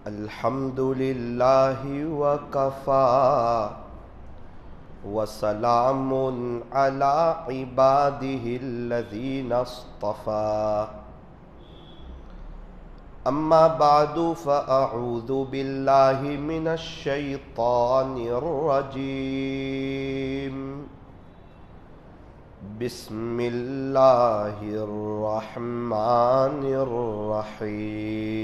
الحمد للہ وکفى وسلام علی عباده الذین اصطفى اما بعد فاعوذ باللہ من الشیطان الرجیم بسم اللہ الرحمن الرحیم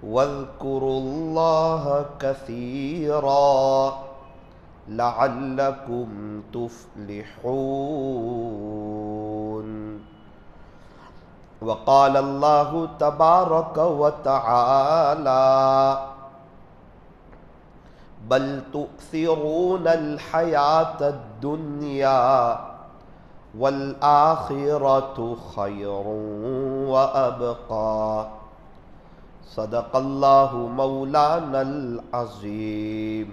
واذکروا اللہ کثیرا لعلکم تفلحون وقال اللہ تبارک وتعالی بل تؤثرون الحیاة الدنیا والآخرة خیر وابقى صدق اللہ مولانا العظیم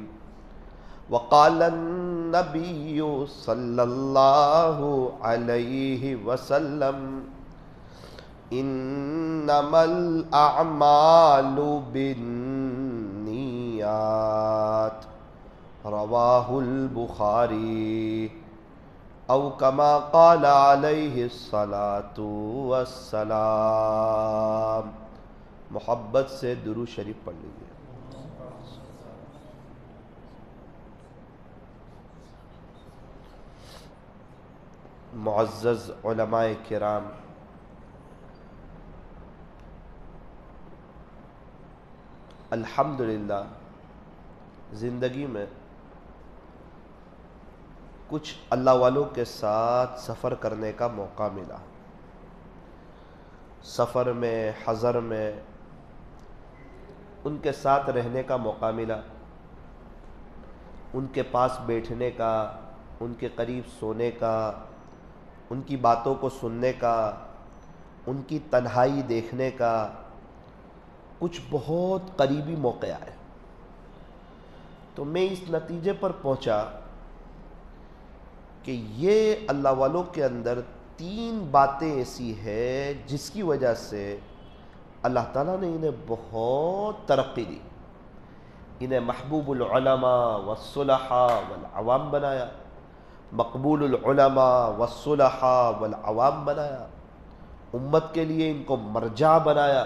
وقال النبی صلی اللہ علیہ وسلم انما الاعمال بالنیات رواہ البخاری او کما قال علیہ الصلاۃ والسلام۔ محبت سے درود شریف پڑھ لیجیے۔ معزز علماء کرام، الحمدللہ زندگی میں کچھ اللہ والوں کے ساتھ سفر کرنے کا موقع ملا۔ سفر میں، حضر میں ان کے ساتھ رہنے کا موقع ملا، ان کے پاس بیٹھنے کا، ان کے قریب سونے کا، ان کی باتوں کو سننے کا، ان کی تنہائی دیکھنے کا، کچھ بہت قریبی موقع آئے۔ تو میں اس نتیجے پر پہنچا کہ یہ اللہ والوں کے اندر 3 باتیں ایسی ہیں جس کی وجہ سے اللہ تعالیٰ نے انہیں بہت ترقی دی، انہیں محبوب العلماء والصلحاء والعوام بنایا، مقبول العلماء والصلحاء والعوام بنایا، امت کے لیے ان کو مرجع بنایا،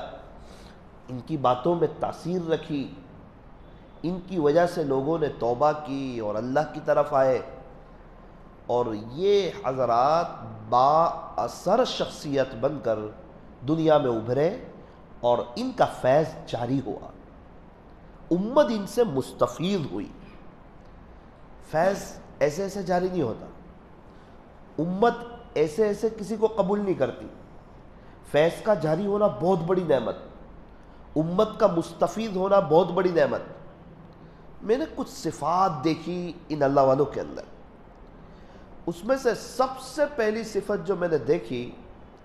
ان کی باتوں میں تاثیر رکھی، ان کی وجہ سے لوگوں نے توبہ کی اور اللہ کی طرف آئے، اور یہ حضرات با اثر شخصیت بن کر دنیا میں ابھرے اور ان کا فیض جاری ہوا، امت ان سے مستفید ہوئی۔ فیض ایسے ایسے جاری نہیں ہوتا، امت ایسے ایسے کسی کو قبول نہیں کرتی۔ فیض کا جاری ہونا بہت بڑی نعمت، امت کا مستفید ہونا بہت بڑی نعمت۔ میں نے کچھ صفات دیکھی ان اللہ والوں کے اندر، اس میں سے سب سے پہلی صفت جو میں نے دیکھی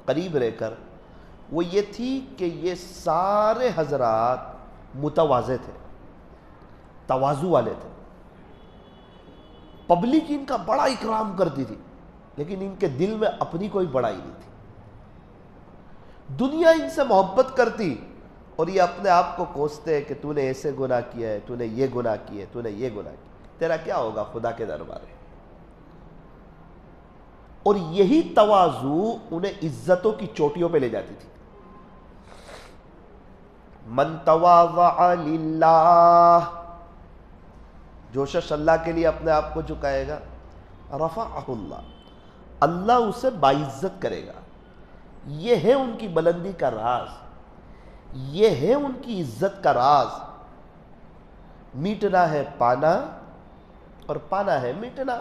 قریب رہ کر وہ یہ تھی کہ یہ سارے حضرات متواضع تھے، تواضع والے تھے۔ پبلک ان کا بڑا اکرام کرتی تھی لیکن ان کے دل میں اپنی کوئی بڑائی نہیں تھی۔ دنیا ان سے محبت کرتی اور یہ اپنے آپ کو کوستے کہ تو نے ایسے گناہ کیا ہے، تو نے یہ گناہ کیا ہے، تو نے یہ گناہ کیا، تیرا کیا ہوگا خدا کے دربار میں۔ اور یہی تواضع انہیں عزتوں کی چوٹیوں پہ لے جاتی تھی۔ من تواضع للہ، جو شخص اللہ کے لیے اپنے آپ کو جھکائے گا، رفعہ اللہ، اللہ اسے باعزت کرے گا۔ یہ ہے ان کی بلندی کا راز، یہ ہے ان کی عزت کا راز۔ میٹنا ہے پانا اور پانا ہے میٹنا۔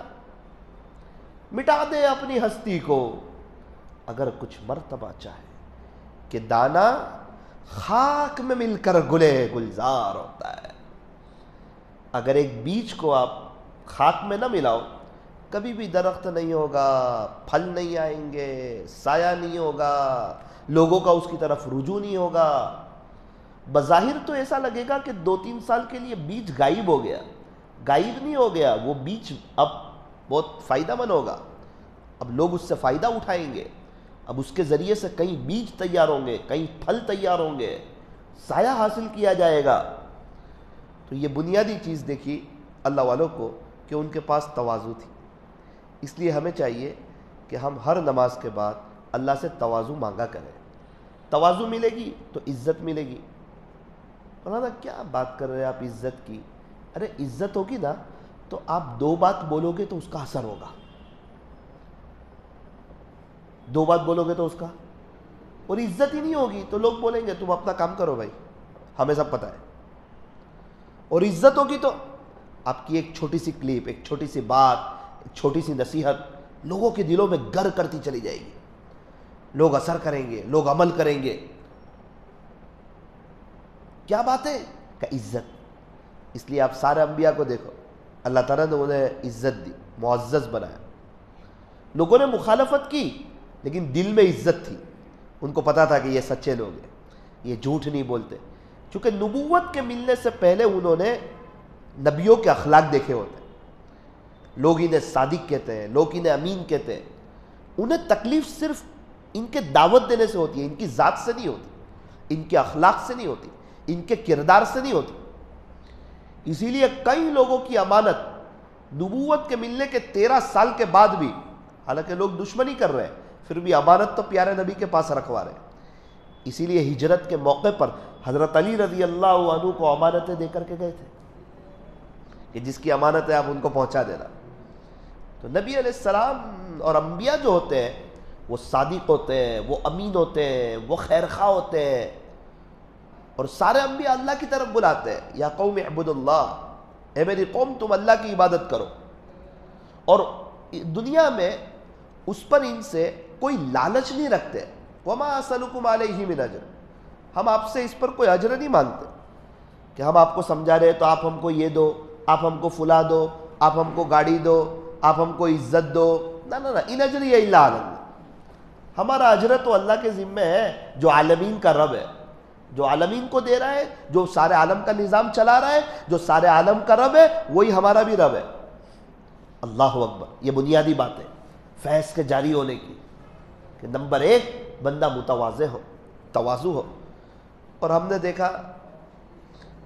مٹا دے اپنی ہستی کو اگر کچھ مرتبہ چاہے کہ دانا خاک میں مل کر گلے گلزار ہوتا ہے۔ اگر ایک بیج کو آپ خاک میں نہ ملاؤ کبھی بھی درخت نہیں ہوگا، پھل نہیں آئیں گے، سایہ نہیں ہوگا، لوگوں کا اس کی طرف رجوع نہیں ہوگا۔ بظاہر تو ایسا لگے گا کہ 2-3 سال کے لیے بیج غائب ہو گیا، غائب نہیں ہو گیا، وہ بیج اب بہت فائدہ مند ہوگا، اب لوگ اس سے فائدہ اٹھائیں گے، اب اس کے ذریعے سے کئی بیج تیار ہوں گے، کئی پھل تیار ہوں گے، سایہ حاصل کیا جائے گا۔ تو یہ بنیادی چیز دیکھی اللہ والوں کو کہ ان کے پاس تواضع تھی۔ اس لیے ہمیں چاہیے کہ ہم ہر نماز کے بعد اللہ سے تواضع مانگا کریں۔ تواضع ملے گی تو عزت ملے گی۔ مولانا کیا بات کر رہے ہیں آپ عزت کی؟ ارے عزت ہوگی نا تو آپ دو بات بولو گے تو اس کا اثر ہوگا، دو بات بولو گے تو اس کا، اور عزت ہی نہیں ہوگی تو لوگ بولیں گے تم اپنا کام کرو بھائی، ہمیں سب پتہ ہے۔ اور عزت ہوگی تو آپ کی ایک چھوٹی سی کلپ، ایک چھوٹی سی بات، ایک چھوٹی سی نصیحت لوگوں کے دلوں میں گر کرتی چلی جائے گی، لوگ اثر کریں گے، لوگ عمل کریں گے۔ کیا بات ہے کہ عزت۔ اس لیے آپ سارے انبیاء کو دیکھو، اللہ تعالیٰ نے انہیں عزت دی، معزز بنایا۔ لوگوں نے مخالفت کی لیکن دل میں عزت تھی، ان کو پتا تھا کہ یہ سچے لوگ ہیں، یہ جھوٹ نہیں بولتے، چونکہ نبوت کے ملنے سے پہلے انہوں نے نبیوں کے اخلاق دیکھے ہوتے ہیں۔ لوگ انہیں صادق کہتے ہیں، لوگ انہیں امین کہتے ہیں۔ انہیں تکلیف صرف ان کے دعوت دینے سے ہوتی ہے، ان کی ذات سے نہیں ہوتی، ان کے اخلاق سے نہیں ہوتی، ان کے کردار سے نہیں ہوتی۔ اسی لیے کئی لوگوں کی امانت نبوت کے ملنے کے 13 سال کے بعد بھی، حالانکہ لوگ دشمنی کر رہے ہیں، پھر بھی امانت تو پیارے نبی کے پاس رکھوا رہے ہیں۔ اسی لیے ہجرت کے موقع پر حضرت علی رضی اللہ عنہ کو امانتیں دے کر کے گئے تھے کہ جس کی امانت ہے آپ ان کو پہنچا دینا۔ تو نبی علیہ السلام اور انبیاء جو ہوتے ہیں وہ صادق ہوتے ہیں، وہ امین ہوتے ہیں، وہ خیرخواہ ہوتے ہیں، اور سارے انبیاء اللہ کی طرف بلاتے ہیں، یا قوم اعبدوا اللہ، اے میری قوم تم اللہ کی عبادت کرو۔ اور دنیا میں اس پر ان سے کوئی لالچ نہیں رکھتے، وما اسألکم علیہ من اجر، ہم آپ سے اس پر کوئی اجر نہیں مانگتے کہ ہم آپ کو سمجھا رہے تو آپ ہم کو یہ دو، آپ ہم کو فلاں دو، آپ ہم کو گاڑی دو، آپ ہم کو عزت دو، نہ نہ نہ، ان اجری الا علی اللہ، ہمارا اجر تو اللہ کے ذمہ ہے جو عالمین کا رب ہے، جو عالمین کو دے رہا ہے، جو سارے عالم کا نظام چلا رہا ہے، جو سارے عالم کا رب ہے، وہی ہمارا بھی رب ہے۔ اللہ اکبر۔ یہ بنیادی بات ہے فیض کے جاری ہونے کی کہ نمبر 1 بندہ متواضع ہو، تواضع ہو۔ اور ہم نے دیکھا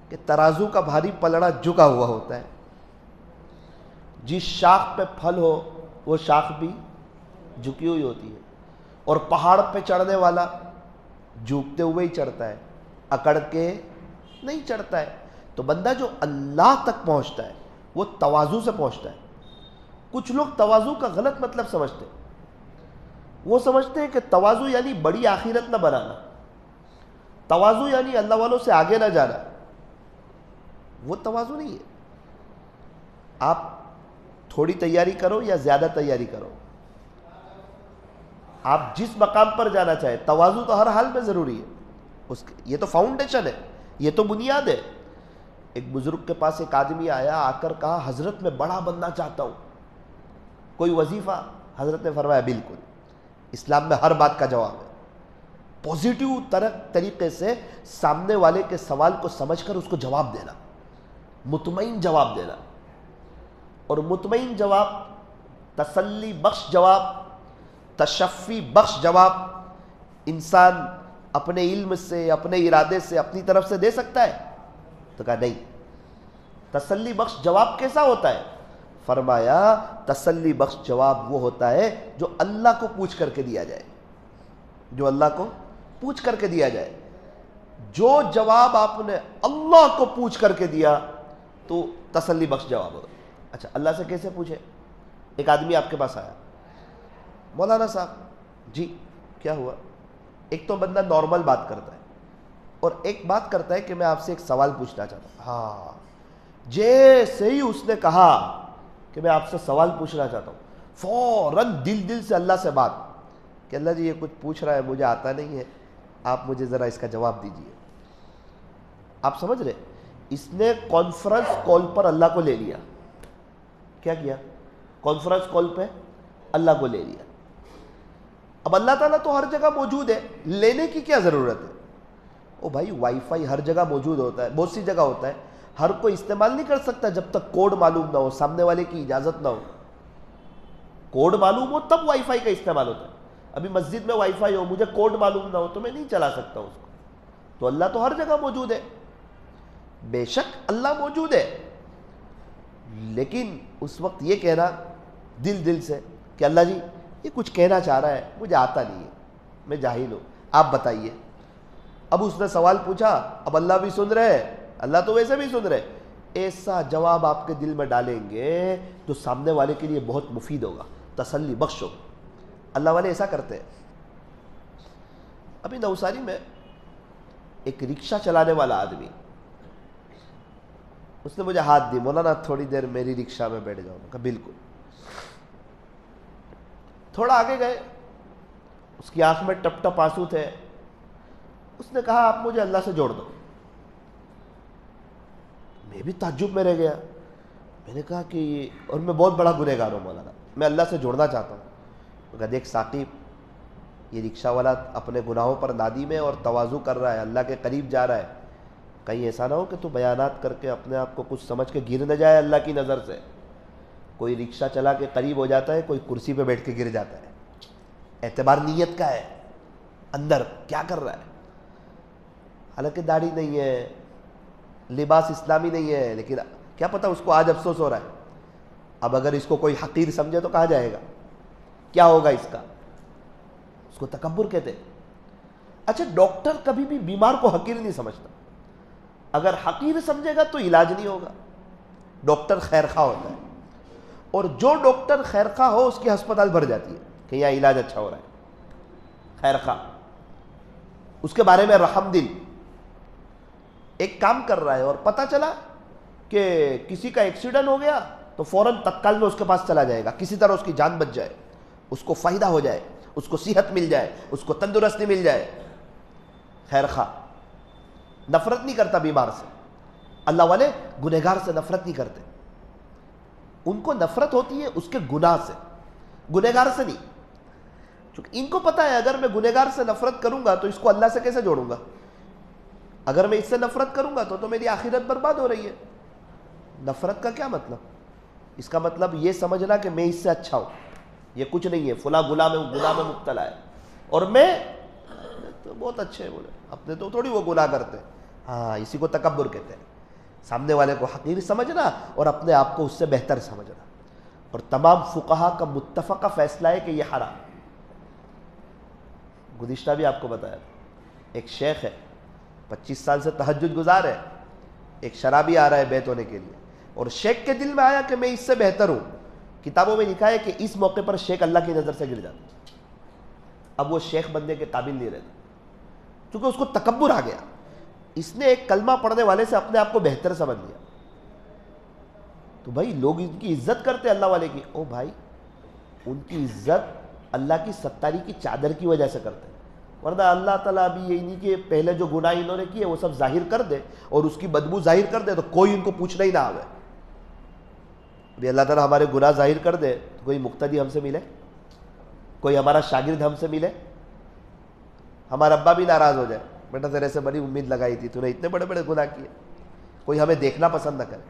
کہ ترازو کا بھاری پلڑا جھکا ہوا ہوتا ہے، جس شاخ پہ پھل ہو وہ شاخ بھی جھکی ہوئی ہوتی ہے، اور پہاڑ پہ چڑھنے والا جھکتے ہوئے ہی چڑھتا ہے، اکڑ کے نہیں چڑھتا ہے۔ تو بندہ جو اللہ تک پہنچتا ہے وہ تواضع سے پہنچتا ہے۔ کچھ لوگ تواضع کا غلط مطلب سمجھتے ہیں، وہ سمجھتے ہیں کہ تواضع یعنی بڑی آخرت نہ بنانا، تواضع یعنی اللہ والوں سے آگے نہ جانا۔ وہ تواضع نہیں ہے۔ آپ تھوڑی تیاری کرو یا زیادہ تیاری کرو، آپ جس مقام پر جانا چاہے، تواضع تو ہر حال میں ضروری ہے، یہ تو فاؤنڈیشن ہے، یہ تو بنیاد ہے۔ ایک بزرگ کے پاس ایک آدمی آیا، آ کر کہا حضرت میں بڑا بننا چاہتا ہوں، کوئی وظیفہ؟ حضرت نے فرمایا بالکل، اسلام میں ہر بات کا جواب ہے۔ پوزیٹیو طریقے سے سامنے والے کے سوال کو سمجھ کر اس کو جواب دینا، مطمئن جواب دینا، اور مطمئن جواب، تسلی بخش جواب، تشفی بخش جواب انسان اپنے علم سے، اپنے ارادے سے، اپنی طرف سے دے سکتا ہے؟ تو کہا نہیں۔ تسلی بخش جواب کیسا ہوتا ہے؟ فرمایا تسلی بخش جواب وہ ہوتا ہے جو اللہ کو پوچھ کر کے دیا جائے، جو اللہ کو پوچھ کر کے دیا جائے۔ جو جواب آپ نے اللہ کو پوچھ کر کے دیا تو تسلی بخش جواب ہوگا۔ اچھا اللہ سے کیسے پوچھے؟ ایک آدمی آپ کے پاس آیا، مولانا صاحب جی کیا ہوا؟ ایک تو بندہ نارمل بات کرتا ہے، اور ایک بات کرتا ہے کہ میں آپ سے ایک سوال پوچھنا چاہتا ہوں۔ ہاں، جیسے ہی اس نے کہا کہ میں آپ سے سوال پوچھنا چاہتا ہوں، فوراً دل سے اللہ سے بات کہ اللہ جی یہ کچھ پوچھ رہا ہے، مجھے آتا نہیں ہے، آپ مجھے ذرا اس کا جواب دیجیے۔ آپ سمجھ رہے؟ اس نے کانفرنس کال پر اللہ کو لے لیا۔ کیا کیا؟ کانفرنس کال پہ اللہ کو لے لیا۔ اب اللہ تعالیٰ تو ہر جگہ موجود ہے، لینے کی کیا ضرورت ہے؟ او بھائی وائی فائی ہر جگہ موجود ہوتا ہے، بہت سی جگہ ہوتا ہے، ہر کوئی استعمال نہیں کر سکتا جب تک کوڈ معلوم نہ ہو، سامنے والے کی اجازت نہ ہو۔ کوڈ معلوم ہو تب وائی فائی کا استعمال ہوتا ہے۔ ابھی مسجد میں وائی فائی ہو، مجھے کوڈ معلوم نہ ہو تو میں نہیں چلا سکتا اس کو. تو اللہ تو ہر جگہ موجود ہے، بے شک اللہ موجود ہے، لیکن اس وقت یہ کہنا دل سے کہ اللہ جی یہ کچھ کہنا چاہ رہا ہے، مجھے آتا نہیں ہے، میں جاہل ہوں، آپ بتائیے. اب اس نے سوال پوچھا، اب اللہ بھی سن رہے، اللہ تو ویسے بھی سن رہے، ایسا جواب آپ کے دل میں ڈالیں گے جو سامنے والے کے لیے بہت مفید ہوگا، تسلی بخش ہوگا. اللہ والے ایسا کرتے ہیں. ابھی نوساری میں ایک رکشہ چلانے والا آدمی، اس نے مجھے ہاتھ دی، مولانا تھوڑی دیر میری رکشہ میں بیٹھ جاؤ. کہا بالکل. تھوڑا آگے گئے، اس کی آنکھ میں ٹپ ٹپ آنسو تھے. اس نے کہا آپ مجھے اللہ سے جوڑ دو. میں بھی تعجب میں رہ گیا. میں نے کہا کہ اور میں بہت بڑا گنہگار ہوں مولانا، میں اللہ سے جوڑنا چاہتا ہوں. کہا دیکھ ثاقب، یہ رکشہ والا اپنے گناہوں پر نادم ہے اور تواضع کر رہا ہے، اللہ کے قریب جا رہا ہے. کہیں ایسا نہ ہو کہ تو بیانات کر کے اپنے آپ کو کچھ سمجھ کے گر نہ جائے اللہ کی نظر سے. کوئی رکشہ چلا کے قریب ہو جاتا ہے، کوئی کرسی پہ بیٹھ کے گر جاتا ہے. اعتبار نیت کا ہے، اندر کیا کر رہا ہے. حالانکہ داڑھی نہیں ہے، لباس اسلامی نہیں ہے، لیکن کیا پتہ اس کو آج افسوس ہو رہا ہے. اب اگر اس کو کوئی حقیر سمجھے تو کہاں جائے گا، کیا ہوگا اس کا. اس کو تکبر کہتے ہیں. اچھا ڈاکٹر کبھی بھی بیمار کو حقیر نہیں سمجھتا. اگر حقیر سمجھے گا تو علاج نہیں ہوگا. ڈاکٹر خیر خواہ ہوتا ہے، اور جو ڈاکٹر خیر خواہ ہو اس کی ہسپتال بھر جاتی ہے کہ یہاں علاج اچھا ہو رہا ہے. خیر خواہ، اس کے بارے میں رحم دل. ایک کام کر رہا ہے اور پتہ چلا کہ کسی کا ایکسیڈنٹ ہو گیا تو فوراً تتکال میں اس کے پاس چلا جائے گا، کسی طرح اس کی جان بچ جائے، اس کو فائدہ ہو جائے، اس کو صحت مل جائے، اس کو تندرستی مل جائے. خیر خواہ نفرت نہیں کرتا بیمار سے. اللہ والے گنہگار سے نفرت نہیں کرتے. ان کو نفرت ہوتی ہے اس کے گناہ سے، گنہگار سے نہیں. چونکہ ان کو پتہ ہے اگر میں گنہگار سے نفرت کروں گا تو اس کو اللہ سے کیسے جوڑوں گا. اگر میں اس سے نفرت کروں گا تو میری آخرت برباد ہو رہی ہے. نفرت کا کیا مطلب؟ اس کا مطلب یہ سمجھنا کہ میں اس سے اچھا ہوں، یہ کچھ نہیں ہے، فلاں گناہ میں مبتلا ہے اور میں تو بہت اچھے ہیں، بولے اپنے تو تھوڑی وہ گناہ کرتے. ہاں اسی کو تکبر کہتے ہیں. سامنے والے کو حقیر سمجھنا اور اپنے آپ کو اس سے بہتر سمجھنا. اور تمام فقہا کا متفقہ فیصلہ ہے کہ یہ حرام. گزشتہ بھی آپ کو بتایا تھا، ایک شیخ ہے 25 سال سے تہجد گزار ہے، ایک شرابی آ رہا ہے بیت ہونے کے لیے، اور شیخ کے دل میں آیا کہ میں اس سے بہتر ہوں. کتابوں میں لکھا ہے کہ اس موقع پر شیخ اللہ کی نظر سے گر جاتا. اب وہ شیخ بننے کے قابل نہیں رہتا کیونکہ اس کو تکبر آ گیا. اس نے ایک کلمہ پڑھنے والے سے اپنے آپ کو بہتر سمجھ لیا. تو بھائی لوگ ان کی عزت کرتے اللہ والے کی. او بھائی ان کی عزت اللہ کی ستاری کی چادر کی وجہ سے کرتے ہیں، ورنہ اللہ تعالیٰ ابھی یہ نہیں کہ پہلے جو گناہ انہوں نے کیے وہ سب ظاہر کر دے اور اس کی بدبو ظاہر کر دے تو کوئی ان کو پوچھنا ہی نہ آوے. ابھی اللہ تعالیٰ ہمارے گناہ ظاہر کر دے تو کوئی مقتدی ہم سے ملے، کوئی ہمارا شاگرد ہم سے ملے، ہمارا ابا بھی ناراض ہو جائے، بیٹا تیرے سے بڑی امید لگائی تھی، تو نے اتنے بڑے بڑے گناہ کیے، کوئی ہمیں دیکھنا پسند نہ کرے.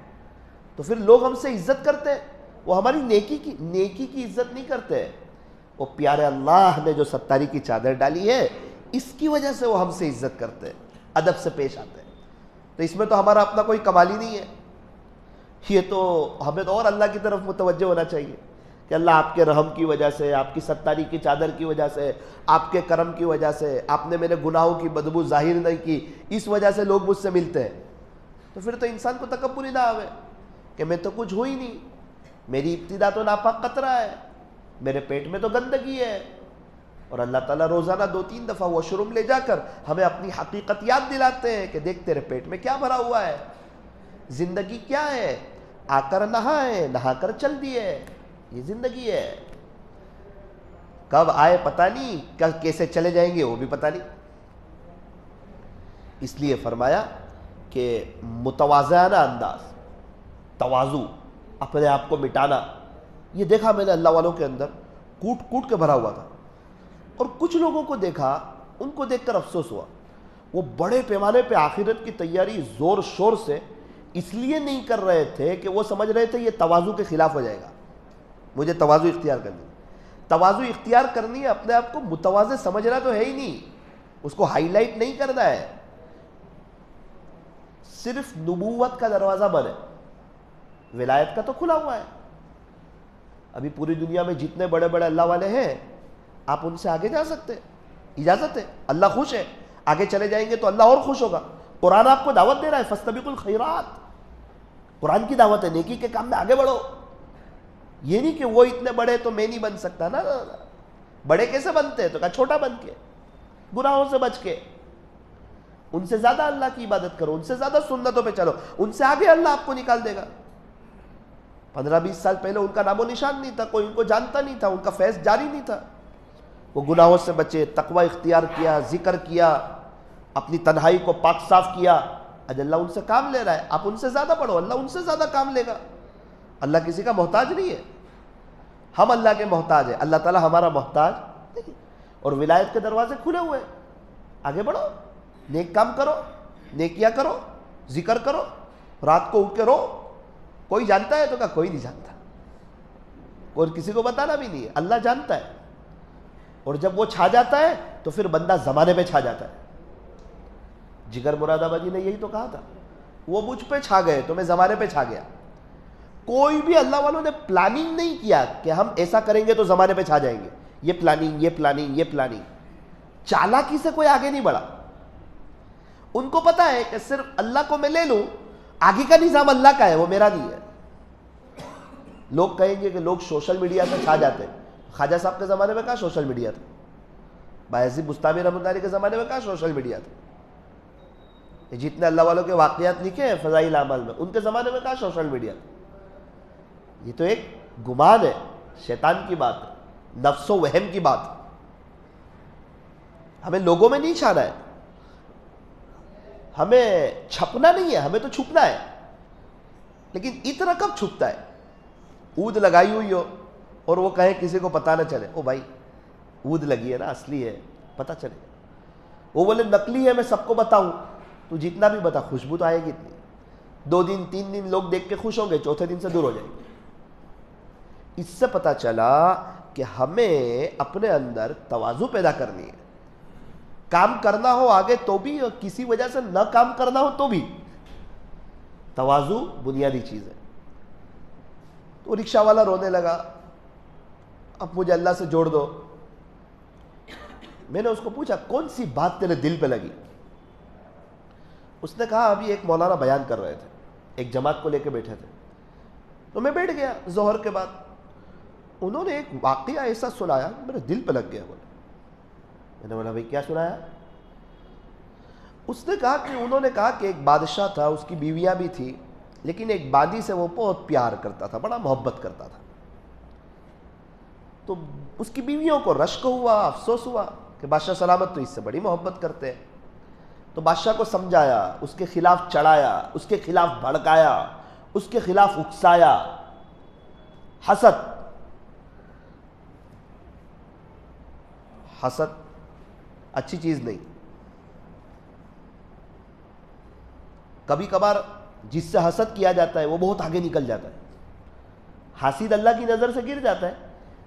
تو پھر لوگ ہم سے عزت کرتے ہیں، وہ ہماری نیکی کی عزت نہیں کرتے. وہ پیارے اللہ نے جو ستاری کی چادر ڈالی ہے اس کی وجہ سے وہ ہم سے عزت کرتے ہیں، ادب سے پیش آتے ہیں. تو اس میں تو ہمارا اپنا کوئی کمال ہی نہیں ہے. یہ تو ہمیں تو اور اللہ کی طرف متوجہ ہونا چاہیے کہ اللہ آپ کے رحم کی وجہ سے، آپ کی ستاری کی چادر کی وجہ سے، آپ کے کرم کی وجہ سے، آپ نے میرے گناہوں کی بدبو ظاہر نہیں کی، اس وجہ سے لوگ مجھ سے ملتے ہیں. تو پھر تو انسان کو تکبر ہی نہ آوے کہ میں تو کچھ ہوئی نہیں، میری ابتدا تو ناپاک قطرہ ہے، میرے پیٹ میں تو گندگی ہے. اور اللہ تعالیٰ روزانہ 2-3 دفعہ واش روم لے جا کر ہمیں اپنی حقیقت یاد دلاتے ہیں کہ دیکھ تیرے پیٹ میں کیا بھرا ہوا ہے، زندگی کیا ہے، آ کر نہائے، نہا کر چل دیے، یہ زندگی ہے. کب آئے پتہ نہیں، کل کیسے چلے جائیں گے وہ بھی پتہ نہیں. اس لیے فرمایا کہ متواضعانہ انداز، تواضع، اپنے آپ کو مٹانا. یہ دیکھا میں نے اللہ والوں کے اندر کوٹ کوٹ کے بھرا ہوا تھا. اور کچھ لوگوں کو دیکھا، ان کو دیکھ کر افسوس ہوا، وہ بڑے پیمانے پہ آخرت کی تیاری زور شور سے اس لیے نہیں کر رہے تھے کہ وہ سمجھ رہے تھے یہ تواضع کے خلاف ہو جائے گا، مجھے تواضع اختیار کرنی. تواضع اختیار کرنی ہے، اپنے آپ کو متواضع سمجھنا تو ہے ہی نہیں، اس کو ہائی لائٹ نہیں کرنا ہے. صرف نبوت کا دروازہ بند ہے، ولایت کا تو کھلا ہوا ہے. ابھی پوری دنیا میں جتنے بڑے بڑے اللہ والے ہیں آپ ان سے آگے جا سکتے ہیں، اجازت ہے. اللہ خوش ہے، آگے چلے جائیں گے تو اللہ اور خوش ہوگا. قرآن آپ کو دعوت دے رہا ہے، فاستبقوا الخیرات، قرآن کی دعوت ہے، نیکی کے کام میں آگے بڑھو. یہ نہیں کہ وہ اتنے بڑے تو میں نہیں بن سکتا. نا بڑے کیسے بنتے ہیں؟ تو کہا چھوٹا بن کے، گناہوں سے بچ کے، ان سے زیادہ اللہ کی عبادت کرو، ان سے زیادہ سنتوں پہ چلو، ان سے آگے اللہ آپ کو نکال دے گا. 15-20 سال پہلے ان کا نام و نشان نہیں تھا، کوئی ان کو جانتا نہیں تھا، ان کا فیض جاری نہیں تھا. وہ گناہوں سے بچے، تقوی اختیار کیا، ذکر کیا، اپنی تنہائی کو پاک صاف کیا. آج اللہ ان سے کام لے رہا ہے، آپ ان سے زیادہ پڑھو، اللہ ان سے زیادہ کام لے گا. اللہ کسی کا محتاج نہیں ہے، ہم اللہ کے محتاج ہیں، اللہ تعالیٰ ہمارا محتاج نہیں. اور ولایت کے دروازے کھلے ہوئے، آگے بڑھو، نیک کام کرو، نیکیاں کرو، ذکر کرو، رات کو اٹھ کے رو. کوئی جانتا ہے؟ تو کہا کوئی نہیں جانتا، اور کسی کو بتانا بھی نہیں ہے، اللہ جانتا ہے. اور جب وہ چھا جاتا ہے تو پھر بندہ زمانے پہ چھا جاتا ہے. جگر مراد آبادی نے یہی تو کہا تھا، وہ مجھ پہ چھا گئے تو میں زمانے پہ چھا گیا. کوئی بھی اللہ والوں نے پلاننگ نہیں کیا کہ ہم ایسا کریں گے تو زمانے پہ چھا جائیں گے. یہ پلاننگ، یہ پلاننگ، یہ پلاننگ. چالاکی سے کوئی آگے نہیں بڑھا. ان کو پتا ہے کہ صرف اللہ کو میں لے لوں، آگے کا نظام اللہ کا ہے، وہ میرا نہیں ہے. لوگ کہیں گے کہ لوگ سوشل میڈیا سے چھا جاتے ہیں. خواجہ صاحب کے زمانے میں کہاں سوشل میڈیا تھا؟ بایزید بستامی رحمۃ اللہ علیہ کے زمانے میں کہاں سوشل میڈیا تھا؟ یہ جتنے اللہ والوں کے واقعات لکھے ہیں فضائل اعمال میں، ان کے زمانے میں کہاں سوشل میڈیا تھا؟ یہ تو ایک گمان ہے، شیطان کی بات ہے، نفس و وہم کی بات ہے. ہمیں لوگوں میں نہیں چھانا ہے، ہمیں چھپنا نہیں ہے، ہمیں تو چھپنا ہے. لیکن اتنا کب چھپتا ہے؟ اود لگائی ہوئی ہو اور وہ کہے کسی کو پتہ نہ چلے، او بھائی اود لگی ہے نا، اصلی ہے، پتہ چلے. وہ بولے نقلی ہے میں سب کو بتاؤں، تو جتنا بھی بتا خوشبو تو آئے گی اتنی. 2 دن 3 دن لوگ دیکھ کے خوش ہوں گے، چوتھے دن سے دور ہو جائیں گے. اس سے پتہ چلا کہ ہمیں اپنے اندر تواضع پیدا کرنی ہے. کام کرنا ہو آگے تو بھی، اور کسی وجہ سے نہ کام کرنا ہو تو بھی، تواضع بنیادی چیز ہے. تو رکشہ والا رونے لگا، اب مجھے اللہ سے جوڑ دو. میں نے اس کو پوچھا کون سی بات تیرے دل پہ لگی؟ اس نے کہا ابھی ایک مولانا بیان کر رہے تھے، ایک جماعت کو لے کے بیٹھے تھے، تو میں بیٹھ گیا ظہر کے بعد. انہوں نے ایک واقعہ ایسا سنایا میرے دل پہ لگ گیا. میں نے بولا بھائی کیا سنایا؟ اس نے کہا کہ انہوں نے کہا کہ ایک بادشاہ تھا، اس کی بیویاں بھی تھی، لیکن ایک بادی سے وہ بہت پیار کرتا تھا، بڑا محبت کرتا تھا. تو اس کی بیویوں کو رشک ہوا، افسوس ہوا کہ بادشاہ سلامت تو اس سے بڑی محبت کرتے ہیں. تو بادشاہ کو سمجھایا، اس کے خلاف چڑھایا، اس کے خلاف بھڑکایا، اس کے خلاف اکسایا. حسد، حسد اچھی چیز نہیں. کبھی کبھار جس سے حسد کیا جاتا ہے وہ بہت آگے نکل جاتا ہے. حاسد اللہ کی نظر سے گر جاتا ہے،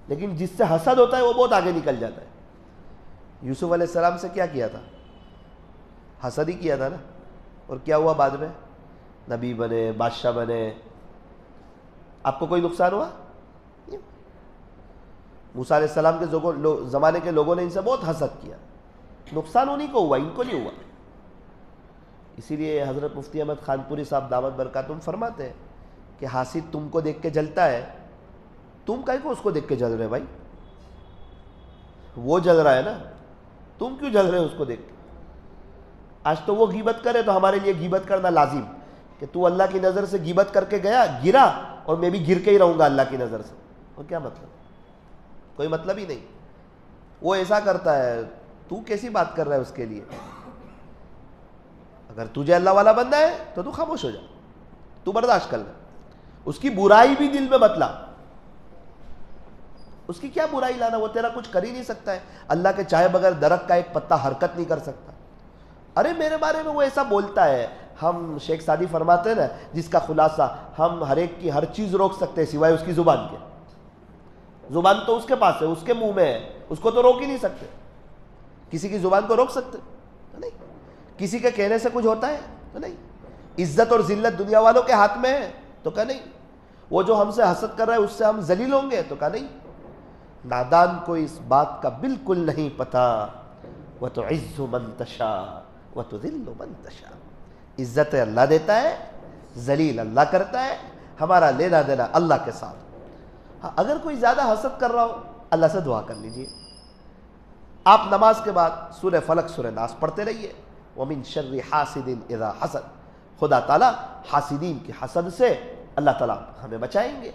لیکن جس سے حسد ہوتا ہے وہ بہت آگے نکل جاتا ہے. یوسف علیہ السلام سے کیا تھا؟ حسد ہی کیا تھا نا. اور کیا ہوا بعد میں؟ نبی بنے، بادشاہ بنے. آپ کو کوئی نقصان ہوا؟ موسیٰ علیہ السلام کے زمانے کے لوگوں نے ان سے بہت حسد کیا، نقصان انہیں کو ہوا، ان کو نہیں ہوا. اسی لیے حضرت مفتی احمد خان پوری صاحب دامت برکاتہم فرماتے ہیں کہ حاسد تم کو دیکھ کے جلتا ہے، تم کہیں کو اس کو دیکھ کے جل رہے بھائی؟ وہ جل رہا ہے نا، تم کیوں جل رہے ہو اس کو دیکھ کے؟ آج تو وہ غیبت کرے تو ہمارے لیے غیبت کرنا لازم، کہ تو اللہ کی نظر سے غیبت کر کے گرا اور میں بھی گر کے ہی رہوں گا اللہ کی نظر سے. اور کیا مطلب؟ کوئی مطلب ہی نہیں. وہ ایسا کرتا ہے، تو کیسی بات کر رہا ہے اس کے لیے؟ اگر تجھے اللہ والا بننا ہے تو خاموش ہو جا، تو برداشت کر لے. اس کی برائی بھی دل میں مت لا. اس کی کیا برائی لانا؟ وہ تیرا کچھ کر ہی نہیں سکتا ہے. اللہ کے چاہے بغیر درخت کا ایک پتا حرکت نہیں کر سکتا. ارے میرے بارے میں وہ ایسا بولتا ہے. ہم شیخ سعدی فرماتے ہیں نا، جس کا خلاصہ ہم ہر ایک کی ہر چیز روک سکتے ہیں سوائے اس کی زبان کے. زبان تو اس کے پاس ہے، اس کے منہ میں ہے، اس کو تو روک ہی نہیں سکتے. کسی کی زبان کو روک سکتے تو نہیں. کسی کے کہنے سے کچھ ہوتا ہے تو نہیں. عزت اور ذلت دنیا والوں کے ہاتھ میں ہے تو کہا نہیں. وہ جو ہم سے حسد کر رہا ہے اس سے ہم ذلیل ہوں گے تو کہا نہیں. نادان کو اس بات کا بالکل نہیں پتا. وَتُعِزُّ مَن تَشَاءُ وَتُذِلُّ مَن تَشَاءُ. عزت اللہ دیتا ہے، ذلیل اللہ کرتا ہے، ہمارا لینا دینا اللہ کے ساتھ. ہاں اگر کوئی زیادہ حسد کر رہا ہو اللہ سے دعا کر لیجئے. آپ نماز کے بعد سورہ فلق سورہ ناس پڑھتے رہیے. وَمِن شَرِّ حَاسِدٍ اِذَا حَسَد. خدا تعالیٰ حاسدین کی حسد سے اللہ تعالیٰ ہمیں بچائیں گے.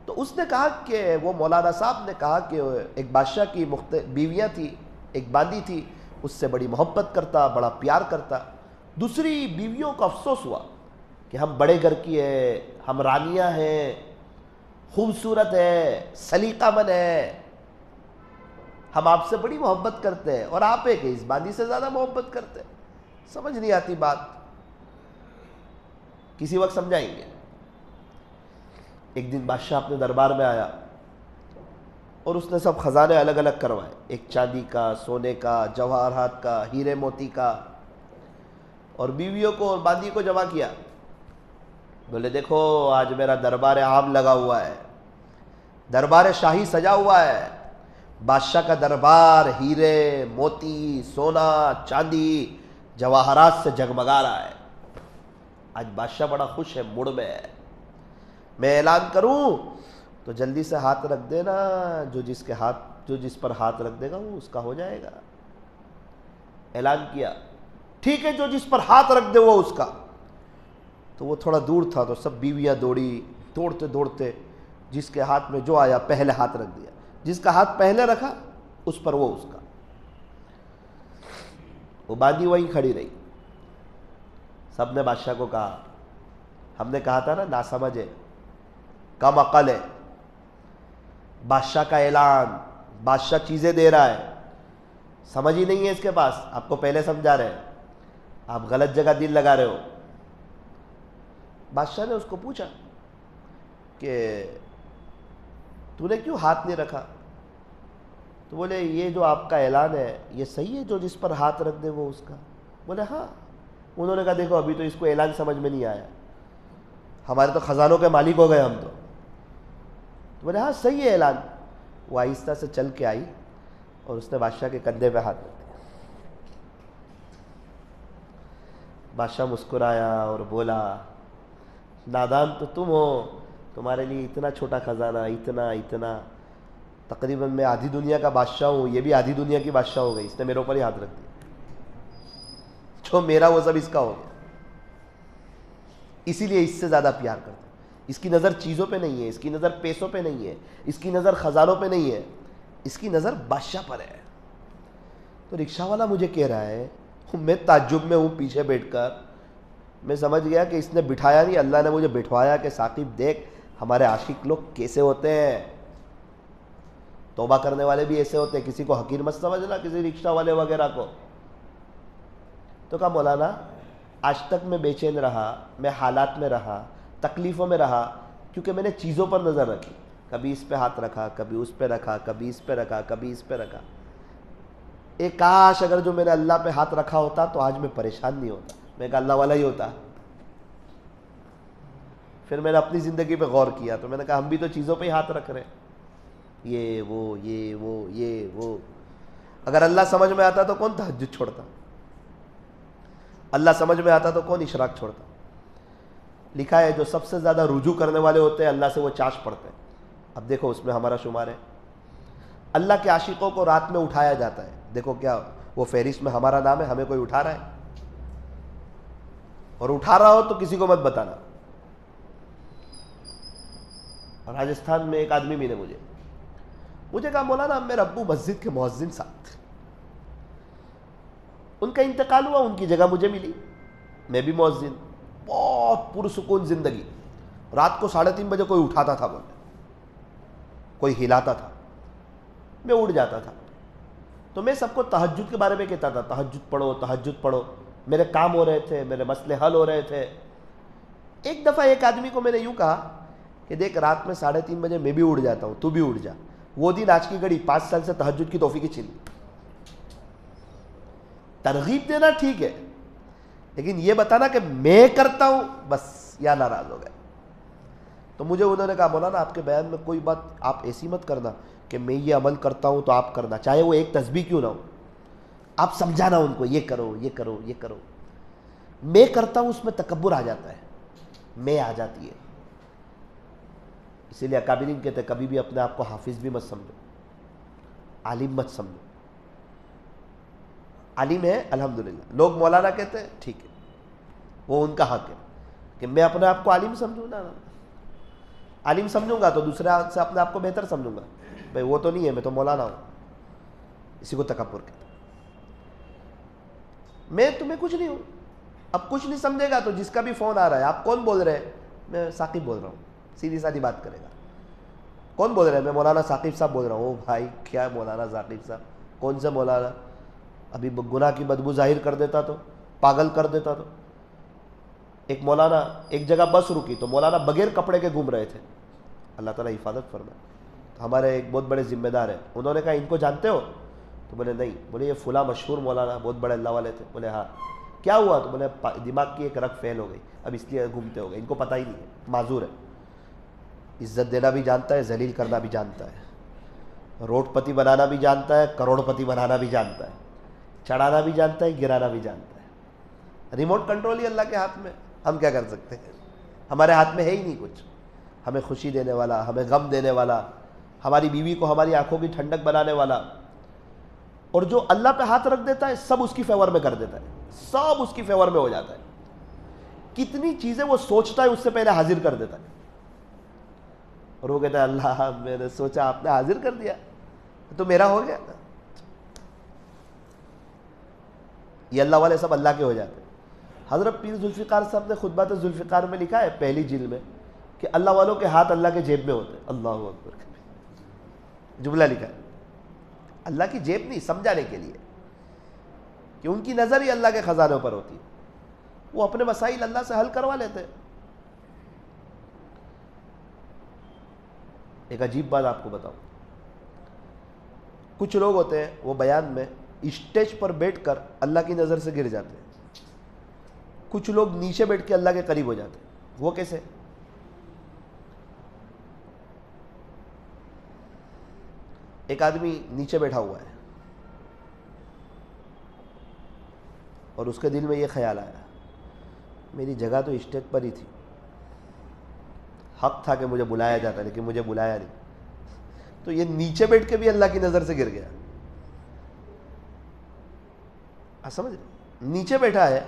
تو اس نے کہا کہ وہ مولانا صاحب نے کہا کہ ایک بادشاہ کی بیویاں تھی، ایک باندی تھی، اس سے بڑی محبت کرتا، بڑا پیار کرتا. دوسری بیویوں کو افسوس ہوا کہ ہم بڑے گھر کی ہیں، ہم رانیاں ہیں، خوبصورت ہے، سلیقہ مند ہے، ہم آپ سے بڑی محبت کرتے ہیں اور آپ ایک اس باندی سے زیادہ محبت کرتے ہیں. سمجھ نہیں آتی بات. کسی وقت سمجھائیں گے. ایک دن بادشاہ اپنے دربار میں آیا اور اس نے سب خزانے الگ الگ کروائے. ایک چاندی کا، سونے کا، جواہرات کا، ہیرے موتی کا، اور بیویوں کو اور باندی کو جمع کیا. بولے دیکھو آج میرا دربار عام لگا ہوا ہے، دربار شاہی سجا ہوا ہے. بادشاہ کا دربار ہیرے موتی، سونا، چاندی، جواہرات سے جگمگا رہا ہے. آج بادشاہ بڑا خوش ہے، موڈ میں ہے. میں اعلان کروں تو جلدی سے ہاتھ رکھ دینا، جو جس پر ہاتھ رکھ دے گا وہ اس کا ہو جائے گا. اعلان کیا، ٹھیک ہے جو جس پر ہاتھ رکھ دے وہ اس کا. تو وہ تھوڑا دور تھا تو سب بیویاں دوڑی، دوڑتے دوڑتے جس کے ہاتھ میں جو آیا پہلے ہاتھ رکھ دیا. جس کا ہاتھ پہلے رکھا اس پر وہ اس کا. وہ باندی وہیں کھڑی رہی. سب نے بادشاہ کو کہا، ہم نے کہا تھا نا ناسمجھ ہے، کم عقل ہے. بادشاہ کا اعلان، بادشاہ چیزیں دے رہا ہے، سمجھ ہی نہیں ہے اس کے پاس. آپ کو پہلے سمجھا رہے ہیں، آپ غلط جگہ دل لگا رہے ہو. بادشاہ نے اس کو پوچھا کہ تو نے کیوں ہاتھ نہیں رکھا؟ تو بولے یہ جو آپ کا اعلان ہے یہ صحیح ہے، جو جس پر ہاتھ رکھ دے وہ اس کا. بولے ہاں. انہوں نے کہا دیکھو ابھی تو اس کو اعلان سمجھ میں نہیں آیا، ہمارے تو خزانوں کے مالک ہو گئے ہم تو. بولے ہاں صحیح ہے اعلان. وہ آہستہ سے چل کے آئی اور اس نے بادشاہ کے کندھے پہ ہاتھ رکھ دیا. بادشاہ مسکرایا اور بولا نادان تو تم ہو، تمہارے لیے اتنا چھوٹا خزانہ، اتنا تقریباً میں آدھی دنیا کا بادشاہ ہوں، یہ بھی آدھی دنیا کی بادشاہ ہو گئی، اس نے میرے اوپر ہی ہاتھ رکھ دیا. جو میرا وہ سب اس کا ہو گیا. اسی لیے اس سے زیادہ پیار کرتا ہے. اس کی نظر چیزوں پہ نہیں ہے، اس کی نظر پیسوں پہ نہیں ہے، اس کی نظر خزانوں پہ نہیں ہے، اس کی نظر بادشاہ پر ہے. تو رکشہ والا مجھے کہہ رہا ہے، میں تعجب میں ہوں پیچھے بیٹھ کر. میں سمجھ گیا کہ اس نے بٹھایا نہیں، اللہ نے مجھے بٹھوایا کہ ثاقب دیکھ ہمارے عاشق لوگ کیسے ہوتے ہیں. توبہ کرنے والے بھی ایسے ہوتے ہیں. کسی کو حقیر مت سمجھنا، کسی رکشہ والے وغیرہ کو. تو کہا مولانا آج تک میں بے چین رہا، میں حالات میں رہا، تکلیفوں میں رہا، کیونکہ میں نے چیزوں پر نظر رکھی. کبھی اس پہ ہاتھ رکھا، کبھی اس پہ رکھا، کبھی اس پہ رکھا، کبھی اس پہ رکھا. ایک کاش اگر جو میں نے اللہ پہ ہاتھ رکھا ہوتا تو آج میں پریشان نہیں ہوتا، میں کہا اللہ والا ہی ہوتا. پھر میں نے اپنی زندگی پہ غور کیا تو میں نے کہا ہم بھی تو چیزوں پہ ہی ہاتھ رکھ رہے ہیں، یہ وہ. اگر اللہ سمجھ میں آتا تو کون تہجد چھوڑتا؟ اللہ سمجھ میں آتا تو کون اشراق چھوڑتا؟ لکھا ہے جو سب سے زیادہ رجوع کرنے والے ہوتے ہیں اللہ سے وہ چاش پڑتے ہیں. اب دیکھو اس میں ہمارا شمار ہے. اللہ کے عاشقوں کو رات میں اٹھایا جاتا ہے. دیکھو کیا وہ فہرست میں ہمارا نام ہے، ہمیں کوئی اٹھا رہا ہے؟ اور اٹھا رہا ہو تو کسی کو مت بتانا. اور راجستھان میں ایک آدمی ملے مجھے کہا مولانا میرے ابو مسجد کے مؤذن صاحب تھے، ان کا انتقال ہوا، ان کی جگہ مجھے ملی، میں بھی مؤذن. بہت پرسکون زندگی. رات کو 3:30 بجے کوئی اٹھاتا تھا، بولے کوئی ہلاتا تھا، میں اٹھ جاتا تھا. تو میں سب کو تہجد کے بارے میں کہتا تھا، تہجد پڑھو تہجد پڑھو. میرے کام ہو رہے تھے، میرے مسئلے حل ہو رہے تھے. ایک دفعہ ایک آدمی کو میں نے یوں کہا کہ دیکھ رات میں 3:30 بجے میں بھی اٹھ جاتا ہوں، تو بھی اٹھ جا. وہ دن آج کی گھڑی 5 سال سے تہجد کی توفیق چھین لی. ترغیب دینا ٹھیک ہے، لیکن یہ بتانا کہ میں کرتا ہوں بس، یا ناراض ہو گئے. تو مجھے انہوں نے کہا مولانا آپ کے بیان میں کوئی بات آپ ایسی مت کرنا کہ میں یہ عمل کرتا ہوں تو آپ کرنا، چاہے وہ ایک تسبیح کیوں نہ ہو. آپ سمجھانا ان کو، یہ کرو یہ کرو یہ کرو. میں کرتا ہوں اس میں تکبر آ جاتا ہے، میں آ جاتی ہے. اسی لیے اکابرین کہتے ہیں کبھی بھی اپنے آپ کو حافظ بھی مت سمجھو، عالم مت سمجھو. عالم ہے الحمدللہ، لوگ مولانا کہتے ہیں ٹھیک ہے، وہ ان کا حق ہے، کہ میں اپنے آپ کو عالم سمجھوں نا. عالم سمجھوں گا تو دوسرے سے اپنے آپ کو بہتر سمجھوں گا. بھائی وہ تو نہیں ہے، میں تو مولانا ہوں. اسی کو تکبر کہتے ہیں. میں تمہیں کچھ نہیں ہوں. اب کچھ نہیں سمجھے گا تو جس کا بھی فون آ رہا ہے آپ کون بول رہے ہیں، میں ثاقب بول رہا ہوں، سیدھی سادھی بات کرے گا. کون بول رہے ہیں، میں مولانا ثاقب صاحب بول رہا ہوں. او بھائی کیا مولانا ثاقب صاحب، کون سے مولانا، ابھی گناہ کی بدبو ظاہر کر دیتا تو، پاگل کر دیتا تو. ایک مولانا ایک جگہ بس رکی تو مولانا بغیر کپڑے کے گھوم رہے تھے. اللہ تعالیٰ حفاظت فرمائے. تو ہمارے ایک بہت بڑے ذمہ دار ہیں، انہوں نے کہا ان کو جانتے ہو؟ تو بولے نہیں. بولے یہ فلاں مشہور مولانا بہت بڑے اللہ والے تھے. بولے ہاں. کیا ہوا؟ تو بولے دماغ کی ایک رگ فیل ہو گئی، اب اس لیے گھومتے ہو گئے. ان کو پتہ ہی نہیں ہے، معذور ہے. عزت دینا بھی جانتا ہے، ذلیل کرنا بھی جانتا ہے، روڈ پتی بنانا بھی جانتا ہے، کروڑ پتی بنانا بھی جانتا ہے، چڑھانا بھی جانتا ہے، گرانا بھی جانتا ہے. ریموٹ کنٹرول ہی اللہ کے ہاتھ میں، ہم کیا کر سکتے ہیں؟ ہمارے ہاتھ میں ہے ہی نہیں کچھ. ہمیں خوشی دینے والا، ہمیں غم دینے والا، ہماری بیوی کو ہماری آنکھوں کی ٹھنڈک بنانے والا. اور جو اللہ پہ ہاتھ رکھ دیتا ہے سب اس کی فیور میں کر دیتا ہے، سب اس کی فیور میں ہو جاتا ہے. کتنی چیزیں وہ سوچتا ہے اس سے پہلے حاضر کر دیتا ہے. اور وہ کہتا ہے اللہ میں نے سوچا آپ نے حاضر کر دیا تو میرا ہو گیا. یہ اللہ والے سب اللہ کے ہو جاتے ہیں. حضرت پیر ذوالفقار صاحب نے خطبۃ ذوالفقار میں لکھا ہے پہلی جلد میں کہ اللہ والوں کے ہاتھ اللہ کے جیب میں ہوتے ہیں. اللہ اکبر جملہ لکھا ہے. اللہ کی جیب نہیں، سمجھانے کے لیے کہ ان کی نظر ہی اللہ کے خزانوں پر ہوتی ہے. وہ اپنے مسائل اللہ سے حل کروا لیتے ہیں. ایک عجیب بات آپ کو بتاؤں، کچھ لوگ ہوتے ہیں وہ بیان میں اسٹیج پر بیٹھ کر اللہ کی نظر سے گر جاتے ہیں، کچھ لوگ نیچے بیٹھ کے اللہ کے قریب ہو جاتے ہیں. وہ کیسے؟ ایک آدمی نیچے بیٹھا ہوا ہے اور اس کے دل میں یہ خیال آیا میری جگہ تو اسٹیج پر ہی تھی، حق تھا کہ مجھے بلایا جاتا لیکن مجھے بلایا نہیں. تو یہ نیچے بیٹھ کے بھی اللہ کی نظر سے گر گیا. آپ سمجھ رہے؟ نیچے بیٹھا ہے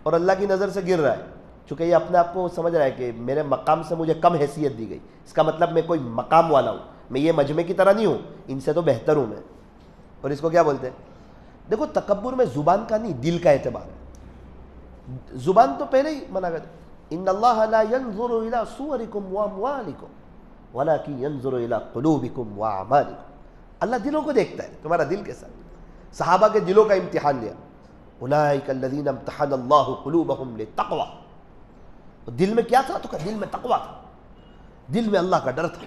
اور اللہ کی نظر سے گر رہا ہے. چونکہ یہ اپنے آپ کو سمجھ رہا ہے کہ میرے مقام سے مجھے کم حیثیت دی گئی، اس کا مطلب میں کوئی مقام والا ہوں، میں یہ مجمع کی طرح نہیں ہوں، ان سے تو بہتر ہوں میں. اور اس کو کیا بولتے ہیں؟ دیکھو تکبر میں زبان کا نہیں دل کا اعتبار ہے. زبان تو پہلے ہی منع کر، ان اللہ لا ينظر الى صورکم واموالکم ولکن ينظر الى قلوبکم واعمالکم. اللہ دلوں کو دیکھتا ہے، تمہارا دل کیسا ہے. صحابہ کے دلوں کا امتحان لیا، اولئک الذین امتحن اللہ قلوبہم للتقوی. دل میں کیا تھا؟ تو دل میں تقوی تھا، دل میں اللہ کا ڈر تھا.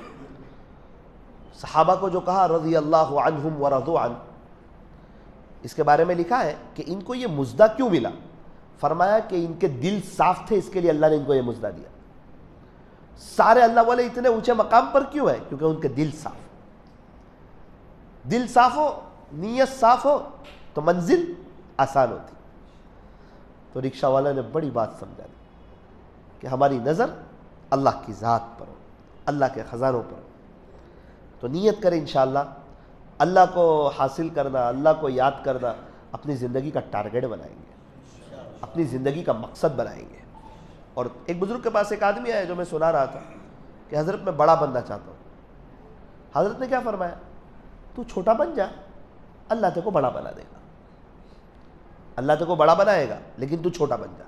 صحابہ کو جو کہا رضی اللہ عنہم ورضوا عنہ، اس کے بارے میں لکھا ہے کہ ان کو یہ مزدہ کیوں ملا. فرمایا کہ ان کے دل صاف تھے، اس کے لیے اللہ نے ان کو یہ مزدہ دیا. سارے اللہ والے اتنے اونچے مقام پر کیوں ہیں؟ کیونکہ ان کے دل صاف. دل صاف ہو، نیت صاف ہو تو منزل آسان ہوتی. تو رکشہ والا نے بڑی بات سمجھا دی کہ ہماری نظر اللہ کی ذات پر ہو، اللہ کے خزانوں پر ہو. تو نیت کریں انشاءاللہ اللہ کو حاصل کرنا، اللہ کو یاد کرنا اپنی زندگی کا ٹارگیٹ بنائیں گے، اپنی زندگی کا مقصد بنائیں گے. اور ایک بزرگ کے پاس ایک آدمی آیا جو میں سنا رہا تھا کہ حضرت میں بڑا بننا چاہتا ہوں. حضرت نے کیا فرمایا؟ تو چھوٹا بن جا، اللہ تیرے کو بڑا بنا دے گا. اللہ تیرے کو بڑا بنائے گا لیکن تو چھوٹا بن جا.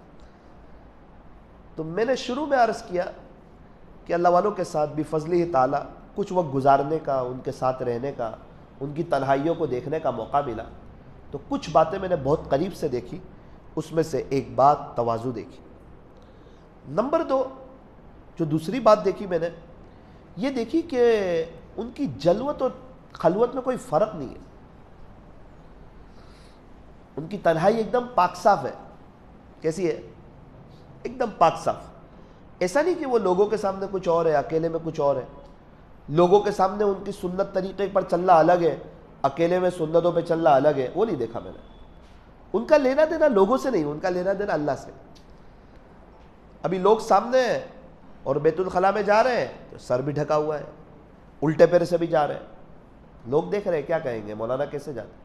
تو میں نے شروع میں عرض کیا کہ اللہ والوں کے ساتھ بفضلہ تعالیٰ کچھ وقت گزارنے کا، ان کے ساتھ رہنے کا، ان کی تنہائیوں کو دیکھنے کا موقع ملا. تو کچھ باتیں میں نے بہت قریب سے دیکھی. اس میں سے ایک بات تواضع دیکھی. نمبر 2، جو دوسری بات دیکھی میں نے یہ دیکھی کہ ان کی جلوت اور خلوت میں کوئی فرق نہیں ہے. ان کی تنہائی ایک دم پاک صاف ہے. کیسی ہے؟ ایک دم پاک صاف. ایسا نہیں کہ وہ لوگوں کے سامنے کچھ اور ہے، اکیلے میں کچھ اور ہے. لوگوں کے سامنے ان کی سنت طریقے پر چلنا الگ ہے، اکیلے میں سنتوں پہ چلنا الگ ہے. وہ نہیں دیکھا میں نے. ان کا لینا دینا لوگوں سے نہیں، ان کا لینا دینا اللہ سے. ابھی لوگ سامنے ہیں اور بیت الخلاء میں جا رہے ہیں تو سر بھی ڈھکا ہوا ہے، الٹے پیر سے بھی جا رہے ہیں. لوگ دیکھ رہے ہیں، کیا کہیں گے مولانا کیسے جاتے.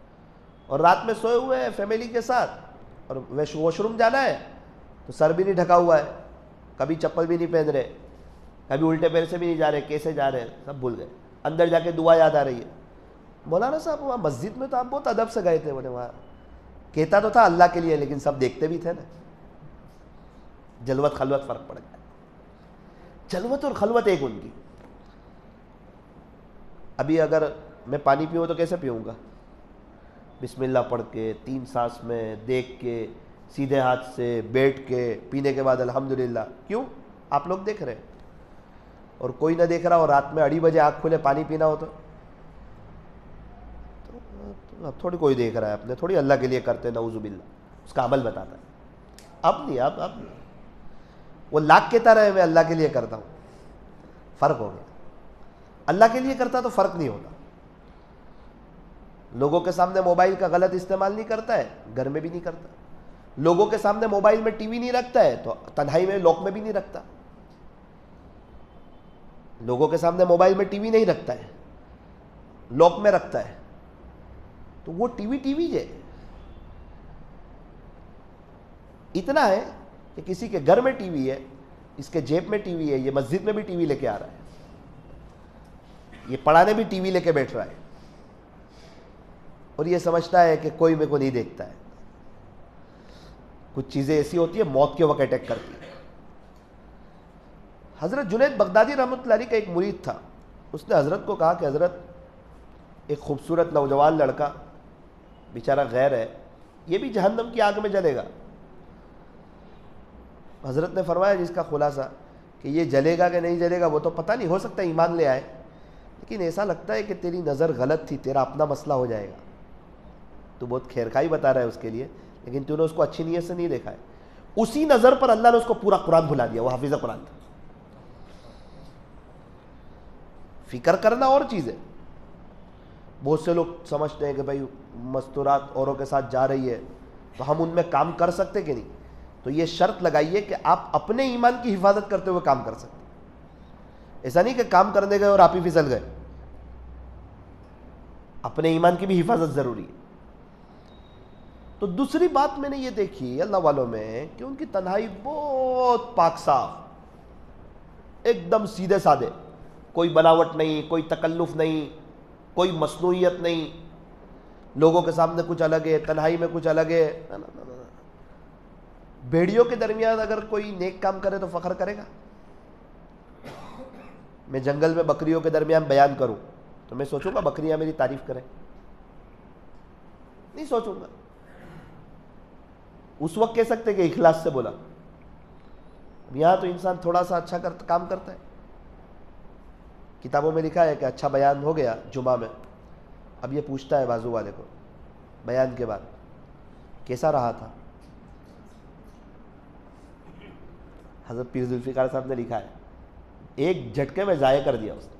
اور رات میں سوئے ہوئے ہیں فیملی کے ساتھ اور واش روم جانا ہے تو سر بھی نہیں ڈھکا ہوا ہے، کبھی چپل بھی نہیں پہن رہے، کبھی الٹے پیر سے بھی نہیں جا رہے. کیسے جا رہے ہیں سب بھول گئے. اندر جا کے دعا یاد آ رہی ہے. مولانا صاحب وہاں مسجد میں تو آپ بہت ادب سے گئے تھے. بولے وہاں کہتا تو تھا اللہ کے لیے، لیکن سب دیکھتے بھی تھے نا. جلوت خلوت فرق پڑ گیا. جلوت اور خلوت ایک ان کی. ابھی اگر میں پانی پیوں تو کیسے پیوں گا؟ بسم اللہ پڑھ کے 3 سانس میں دیکھ کے سیدھے ہاتھ سے بیٹھ کے پینے کے بعد الحمدللہ. کیوں؟ آپ لوگ دیکھ رہے ہیں. اور کوئی نہ دیکھ رہا اور رات میں 2:30 بجے آنکھ کھلے پانی پینا ہو تو اب تھوڑی کوئی دیکھ رہا ہے. اپنے تھوڑی اللہ کے لیے کرتے، نعوذ باللہ. اس کا عمل بتاتا ہے. اب نہیں، اب نہیں. وہ لاکھ کہتا رہے میں اللہ کے لیے کرتا ہوں، فرق ہو گیا. اللہ کے لیے کرتا تو فرق نہیں ہوتا. لوگوں کے سامنے موبائل کا غلط استعمال نہیں کرتا ہے، گھر میں بھی نہیں کرتا. لوگوں کے سامنے موبائل میں ٹی وی نہیں رکھتا ہے تو تنہائی میں لاک میں بھی نہیں رکھتا. لوگوں کے سامنے موبائل میں ٹی وی نہیں رکھتا ہے، لاک میں رکھتا ہے تو وہ ٹی وی ہے. اتنا ہے کہ کسی کے گھر میں ٹی وی ہے، اس کے جیب میں ٹی وی ہے، یہ مسجد میں بھی ٹی وی لے کے آ رہا ہے، یہ پڑھانے بھی ٹی وی لے کے بیٹھ رہا ہے اور یہ سمجھتا ہے کہ کوئی میرے کو نہیں دیکھتا ہے. کچھ چیزیں ایسی ہوتی ہیں موت کے وقت اٹیک کرتی ہیں. حضرت جنید بغدادی رحمۃ اللہ علیہ کا ایک مرید تھا. اس نے حضرت کو کہا کہ حضرت ایک خوبصورت نوجوان لڑکا بیچارہ غیر ہے، یہ بھی جہنم کی آگ میں جلے گا. حضرت نے فرمایا جس کا خلاصہ کہ یہ جلے گا کہ نہیں جلے گا وہ تو پتہ نہیں، ہو سکتا ہے ایمان لے آئے، لیکن ایسا لگتا ہے کہ تیری نظر غلط تھی، تیرا اپنا مسئلہ ہو جائے گا. تو بہت خیرخواہی بتا رہا ہے اس کے لیے، لیکن تو نے اس کو اچھی نیت سے نہیں دیکھا ہے. اسی نظر پر اللہ نے اس کو پورا قرآن بھلا دیا. وہ حافظ قرآن تھا. فکر کرنا اور چیز ہے. بہت سے لوگ سمجھتے ہیں کہ بھائی مستورات اوروں کے ساتھ جا رہی ہے تو ہم ان میں کام کر سکتے کہ نہیں. تو یہ شرط لگائیے کہ آپ اپنے ایمان کی حفاظت کرتے ہوئے کام کر سکتے. ایسا نہیں کہ کام کرنے گئے اور آپ ہی پھسل گئے. اپنے ایمان کی بھی حفاظت ضروری ہے. تو دوسری بات میں نے یہ دیکھی اللہ والوں میں کہ ان کی تنہائی بہت پاک صاف، ایک دم سیدھے سادے. کوئی بناوٹ نہیں، کوئی تکلف نہیں، کوئی مصنوعیت نہیں. لوگوں کے سامنے کچھ الگ ہے، تنہائی میں کچھ الگ ہے. بھیڑیوں کے درمیان اگر کوئی نیک کام کرے تو فخر کرے گا. میں جنگل میں بکریوں کے درمیان بیان کروں تو میں سوچوں گا بکریاں میری تعریف کریں؟ نہیں سوچوں گا. اس وقت کہہ سکتے کہ اخلاص سے بولا. یہاں تو انسان تھوڑا سا اچھا کام کرتا ہے. کتابوں میں لکھا ہے کہ اچھا بیان ہو گیا جمعہ میں، اب یہ پوچھتا ہے بازو والے کو بیان کے بعد کیسا رہا تھا. حضرت پیر ذوالفقار صاحب نے لکھا ہے ایک جھٹکے میں ضائع کر دیا اس نے.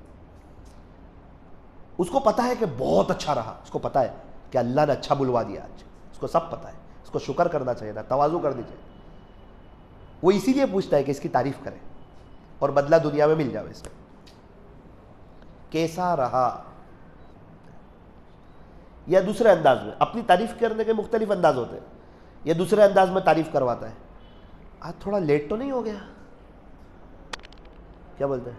اس کو پتا ہے کہ بہت اچھا رہا، اس کو پتا ہے کہ اللہ نے اچھا بلوا دیا آج، اس کو سب پتا ہے. اس کو شکر کرنا چاہیے تھا، تواضع کرنی چاہیے. وہ اسی لیے پوچھتا ہے کہ اس کی تعریف کرے اور بدلہ دنیا میں مل جائے. اس میں کیسا رہا، یا دوسرے انداز میں اپنی تعریف کرنے کے مختلف انداز ہوتے ہیں، یا دوسرے انداز میں تعریف کرواتا ہے. آج تھوڑا لیٹ تو نہیں ہو گیا؟ کیا بولتے ہیں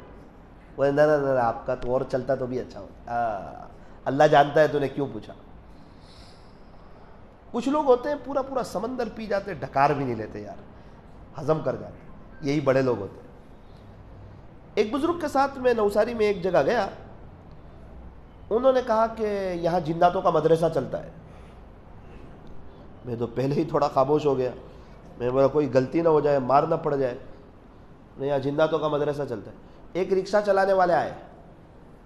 وہ؟ نہ آپ کا تو اور چلتا تو بھی اچھا ہوتا. اللہ جانتا ہے تو نے کیوں پوچھا. کچھ لوگ ہوتے ہیں پورا پورا سمندر پی جاتے، ڈکار بھی نہیں لیتے یار، ہضم کر جاتے. یہی بڑے لوگ ہوتے ہیں. ایک بزرگ کے ساتھ میں نوساری میں ایک جگہ گیا. انہوں نے کہا کہ یہاں جناتوں کا مدرسہ چلتا ہے. میں تو پہلے ہی تھوڑا خاموش ہو گیا. میں بولا کوئی غلطی نہ ہو جائے، مار نہ پڑ جائے. یہاں جناتوں کا مدرسہ چلتا ہے. ایک رکشہ چلانے والے آئے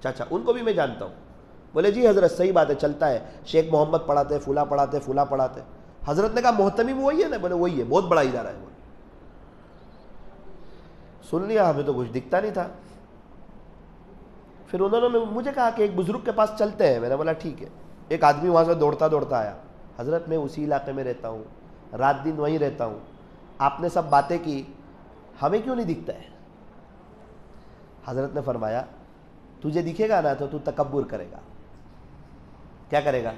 چاچا, ان کو بھی میں جانتا ہوں. بولے جی حضرت صحیح بات ہے, چلتا ہے, شیخ محمد پڑھاتے, فلاں پڑھاتے, فلاں پڑھاتے. حضرت نے کہا محتمم وہی ہے نا؟ بولے وہی ہے, بہت بڑا ادارہ ہے. سن لیا, ہمیں تو کچھ دکھتا نہیں تھا. پھر انہوں نے مجھے کہا کہ ایک بزرگ کے پاس چلتے ہیں. میں نے بولا ٹھیک ہے. ایک آدمی وہاں سے دوڑتا دوڑتا آیا, حضرت میں اسی علاقے میں رہتا ہوں, رات دن وہیں رہتا ہوں, آپ نے سب باتیں کی, ہمیں کیوں نہیں دکھتا ہے؟ حضرت نے فرمایا تجھے دکھے گا نا تو تو تکبر کرے گا. کیا کرے گا؟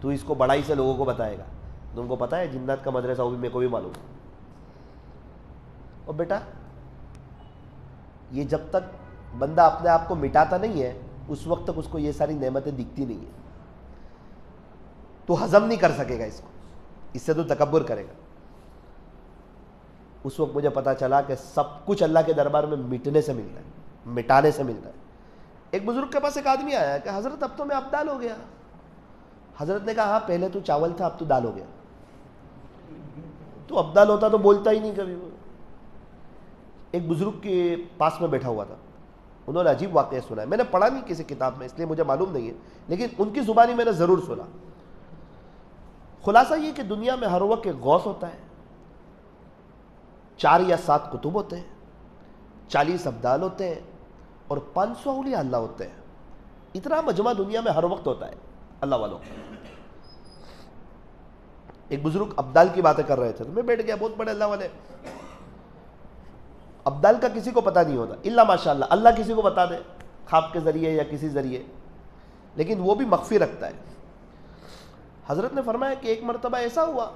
تو اس کو بڑائی سے لوگوں کو بتائے گا. تم کو پتا ہے جنات کا مدرسہ وہ بھی میرے کو بھی معلوم ہے. اور بیٹا یہ جب تک بندہ اپنے آپ کو مٹاتا نہیں ہے اس وقت تک اس کو یہ ساری نعمتیں دکھتی نہیں ہیں. تو ہضم نہیں کر سکے گا اس کو, اس سے تو تکبر کرے گا. اس وقت مجھے پتا چلا کہ سب کچھ اللہ کے دربار میں مٹنے سے ملتا ہے, مٹانے سے ملتا ہے. ایک بزرگ کے پاس ایک آدمی آیا کہ حضرت اب تو میں ابدال ہو گیا. حضرت نے کہا ہاں پہلے تو چاول تھا, اب تو دال ہو گیا. تو ابدال ہوتا تو بولتا ہی نہیں کبھی. ایک بزرگ کے پاس میں بیٹھا ہوا تھا, انہوں نے عجیب واقعہ سنا ہے. میں نے پڑھا نہیں کسی کتاب میں اس لیے مجھے معلوم نہیں ہے, لیکن ان کی زبانی میں نے ضرور سنا. خلاصہ یہ کہ دنیا میں ہر وقت ایک غوث ہوتا ہے, 4 یا 7 قطب ہوتے ہیں, 40 ابدال ہوتے ہیں, اور 500 اولیاء اللہ ہوتے ہیں. اتنا مجمع دنیا میں ہر وقت ہوتا ہے اللہ والوں. ایک بزرگ ابدال کی باتیں کر رہے تھے تو میں بیٹھ گیا, بہت بڑے اللہ والے. ابدال کا کسی کو پتہ نہیں ہوتا الا ماشاء اللہ, اللہ کسی کو بتا دے خواب کے ذریعے یا کسی ذریعے, لیکن وہ بھی مخفی رکھتا ہے. حضرت نے فرمایا کہ ایک مرتبہ ایسا ہوا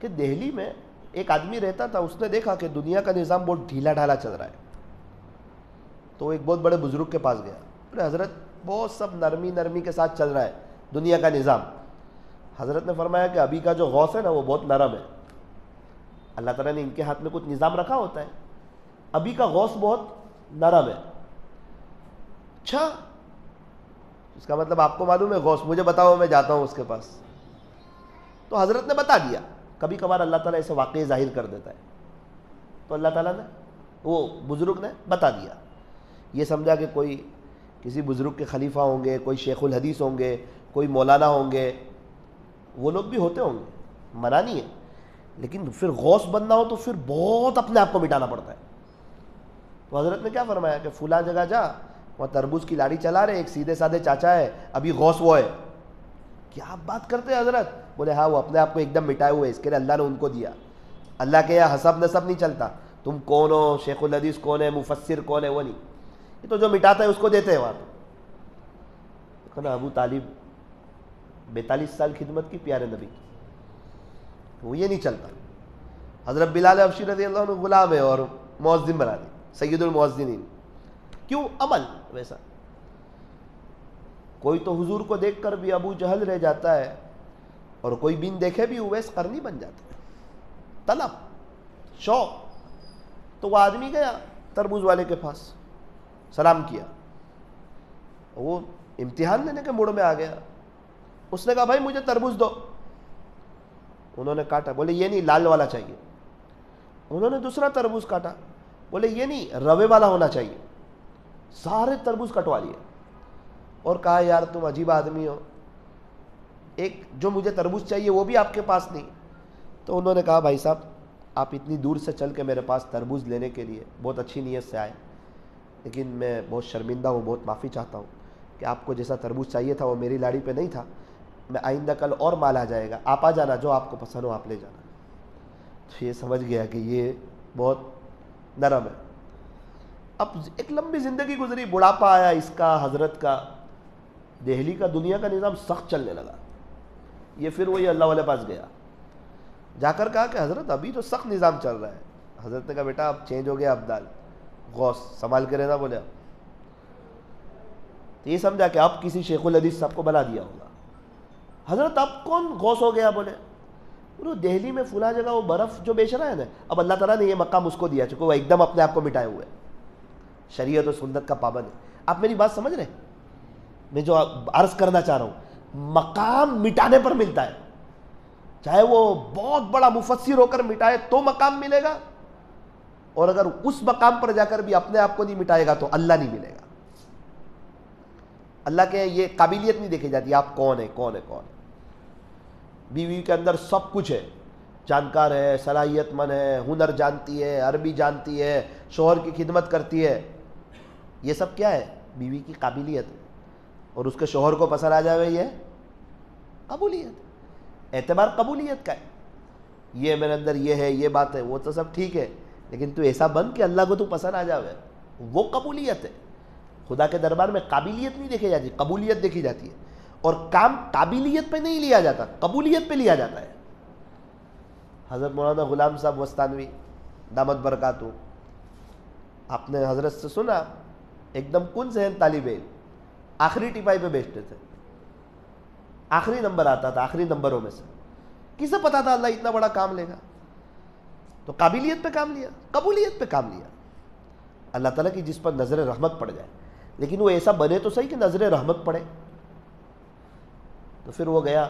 کہ دہلی میں ایک آدمی رہتا تھا, اس نے دیکھا کہ دنیا کا نظام بہت ڈھیلا ڈھالا چل رہا ہے. تو وہ ایک بہت بڑے بزرگ کے پاس گیا. بولے حضرت بہت سب نرمی نرمی کے ساتھ چل رہا ہے دنیا کا نظام. حضرت نے فرمایا کہ ابھی کا جو غوث ہے نا وہ بہت نرم ہے. اللہ تعالیٰ نے ان کے ہاتھ میں کچھ نظام رکھا ہوتا ہے, ابھی کا غوث بہت نرم ہے. اچھا, اس کا مطلب آپ کو معلوم ہے غوث, مجھے بتاؤ میں جاتا ہوں اس کے پاس. تو حضرت نے بتا دیا. کبھی کبھار اللہ تعالیٰ اسے واقعی ظاہر کر دیتا ہے. تو اللہ تعالیٰ نے, وہ بزرگ نے بتا دیا. یہ سمجھا کہ کوئی کسی بزرگ کے خلیفہ ہوں گے, کوئی شیخ الحدیث ہوں گے, کوئی مولانا ہوں گے, وہ لوگ بھی ہوتے ہوں گے, منع نہیں ہے. لیکن پھر غوث بننا ہو تو پھر بہت اپنے آپ کو مٹانا پڑتا ہے. تو حضرت نے کیا فرمایا کہ فلاں جگہ جا, وہاں تربوز کی لاڑی چلا رہے ایک سیدھے سادھے چاچا ہے, ابھی غوث وہ ہے. کیا آپ بات کرتے ہیں حضرت؟ بولے ہاں, وہ اپنے آپ کو ایک دم مٹائے ہوئے, اس کے لیے اللہ نے ان کو دیا. اللہ کے یہاں حسب نسب نہیں چلتا, تم کون ہو, شیخ الحدیث کون ہے, مفسر کون ہے, وہ نہیں. یہ تو جو مٹاتا ہے اس کو دیتے ہیں وہاں. تو ابو طالب 42 سال خدمت کی پیارے نبی کی, وہ یہ نہیں چلتا. حضرت بلال حبشی رضی اللہ عنہ غلام ہے اور مؤذن بنا دی, سید المؤذنین. کیوں؟ عمل ویسا. کوئی تو حضور کو دیکھ کر بھی ابو جہل رہ جاتا ہے, اور کوئی بن دیکھے بھی اویس قرنی بن جاتا ہے. طلب, شوق. تو وہ آدمی گیا تربوز والے کے پاس, سلام کیا. وہ امتحان لینے کے موڑ میں آ گیا. اس نے کہا بھائی مجھے تربوز دو. انہوں نے کاٹا, بولے یہ نہیں, لال والا چاہیے. انہوں نے دوسرا تربوز کاٹا, بولے یہ نہیں, روے والا ہونا چاہیے. سارے تربوز کٹوا لیے اور کہا یار تم عجیب آدمی ہو, ایک جو مجھے تربوز چاہیے وہ بھی آپ کے پاس نہیں. تو انہوں نے کہا بھائی صاحب آپ اتنی دور سے چل کے میرے پاس تربوز لینے کے لیے بہت اچھی نیت سے آئے, لیکن میں بہت شرمندہ ہوں, بہت معافی چاہتا ہوں کہ آپ کو جیسا تربوز چاہیے تھا وہ میری لاڑی پہ نہیں تھا. میں آئندہ کل اور مال آ جائے گا, آپ آ جانا, جو آپ کو پسند ہو آپ لے جانا. تو یہ سمجھ گیا کہ یہ بہت نرم ہے. اب ایک لمبی زندگی گزری, بڑھاپا آیا اس کا, حضرت کا. دہلی کا دنیا کا نظام سخت چلنے لگا. یہ پھر وہی اللہ والے پاس گیا, جا کر کہا کہ حضرت ابھی تو سخت نظام چل رہا ہے. حضرت نے کہا بیٹا اب چینج ہو گیا, ابدال غوث سنبھال کے رہنا. بولے تو یہ سمجھا کہ اب کسی شیخ الحدیث صاحب کو بنا دیا ہوگا. حضرت اب کون غوث ہو گیا؟ بولے دہلی میں فلاں جگہ وہ برف جو بیچ رہا ہے نا, اب اللہ تعالیٰ نے یہ مقام اس کو دیا, چونکہ وہ ایک دم اپنے آپ کو مٹائے ہوئے, شریعت و سنت کا پابند ہے. آپ میری بات سمجھ رہے ہیں؟ میں جو عرض کرنا چاہ رہا ہوں, مقام مٹانے پر ملتا ہے. چاہے وہ بہت بڑا مفسر ہو کر مٹائے تو مقام ملے گا, اور اگر اس مقام پر جا کر بھی اپنے آپ کو نہیں مٹائے گا تو اللہ نہیں ملے گا. اللہ کے یہ قابلیت نہیں دیکھی جاتی آپ کون ہے کون ہے کون ہے. بیوی کے اندر سب کچھ ہے، جانکار ہے، صلاحیت مند ہے، ہنر جانتی ہے، عربی جانتی ہے، شوہر کی خدمت کرتی ہے. یہ سب کیا ہے؟ بیوی کی قابلیت ہے. اور اس کے شوہر کو پسند آ جائے یہ قبولیت، اعتبار قبولیت کا ہے. یہ میرے اندر یہ ہے، یہ بات ہے، وہ تو سب ٹھیک ہے، لیکن تو ایسا بن کہ اللہ کو تو پسند آ جاوے، وہ قبولیت ہے. خدا کے دربار میں قابلیت نہیں دیکھی جاتی، قبولیت دیکھی جاتی ہے. اور کام قابلیت پہ نہیں لیا جاتا، قبولیت پہ لیا جاتا ہے. حضرت مولانا غلام صاحب وستانوی دامت برکاتہ، آپ نے حضرت سے سنا، ایک دم کن ذہن طالب علم، آخری ٹپائی پہ بیچتے تھے، آخری نمبر آتا تھا، آخری نمبروں میں سے. کسے پتا تھا اللہ اتنا بڑا کام لے گا؟ تو قابلیت پہ کام لیا، قبولیت پہ کام لیا. اللہ تعالیٰ کی جس پر نظر رحمت پڑ جائے، لیکن وہ ایسا بنے تو صحیح کہ نظر رحمت پڑے. تو پھر وہ گیا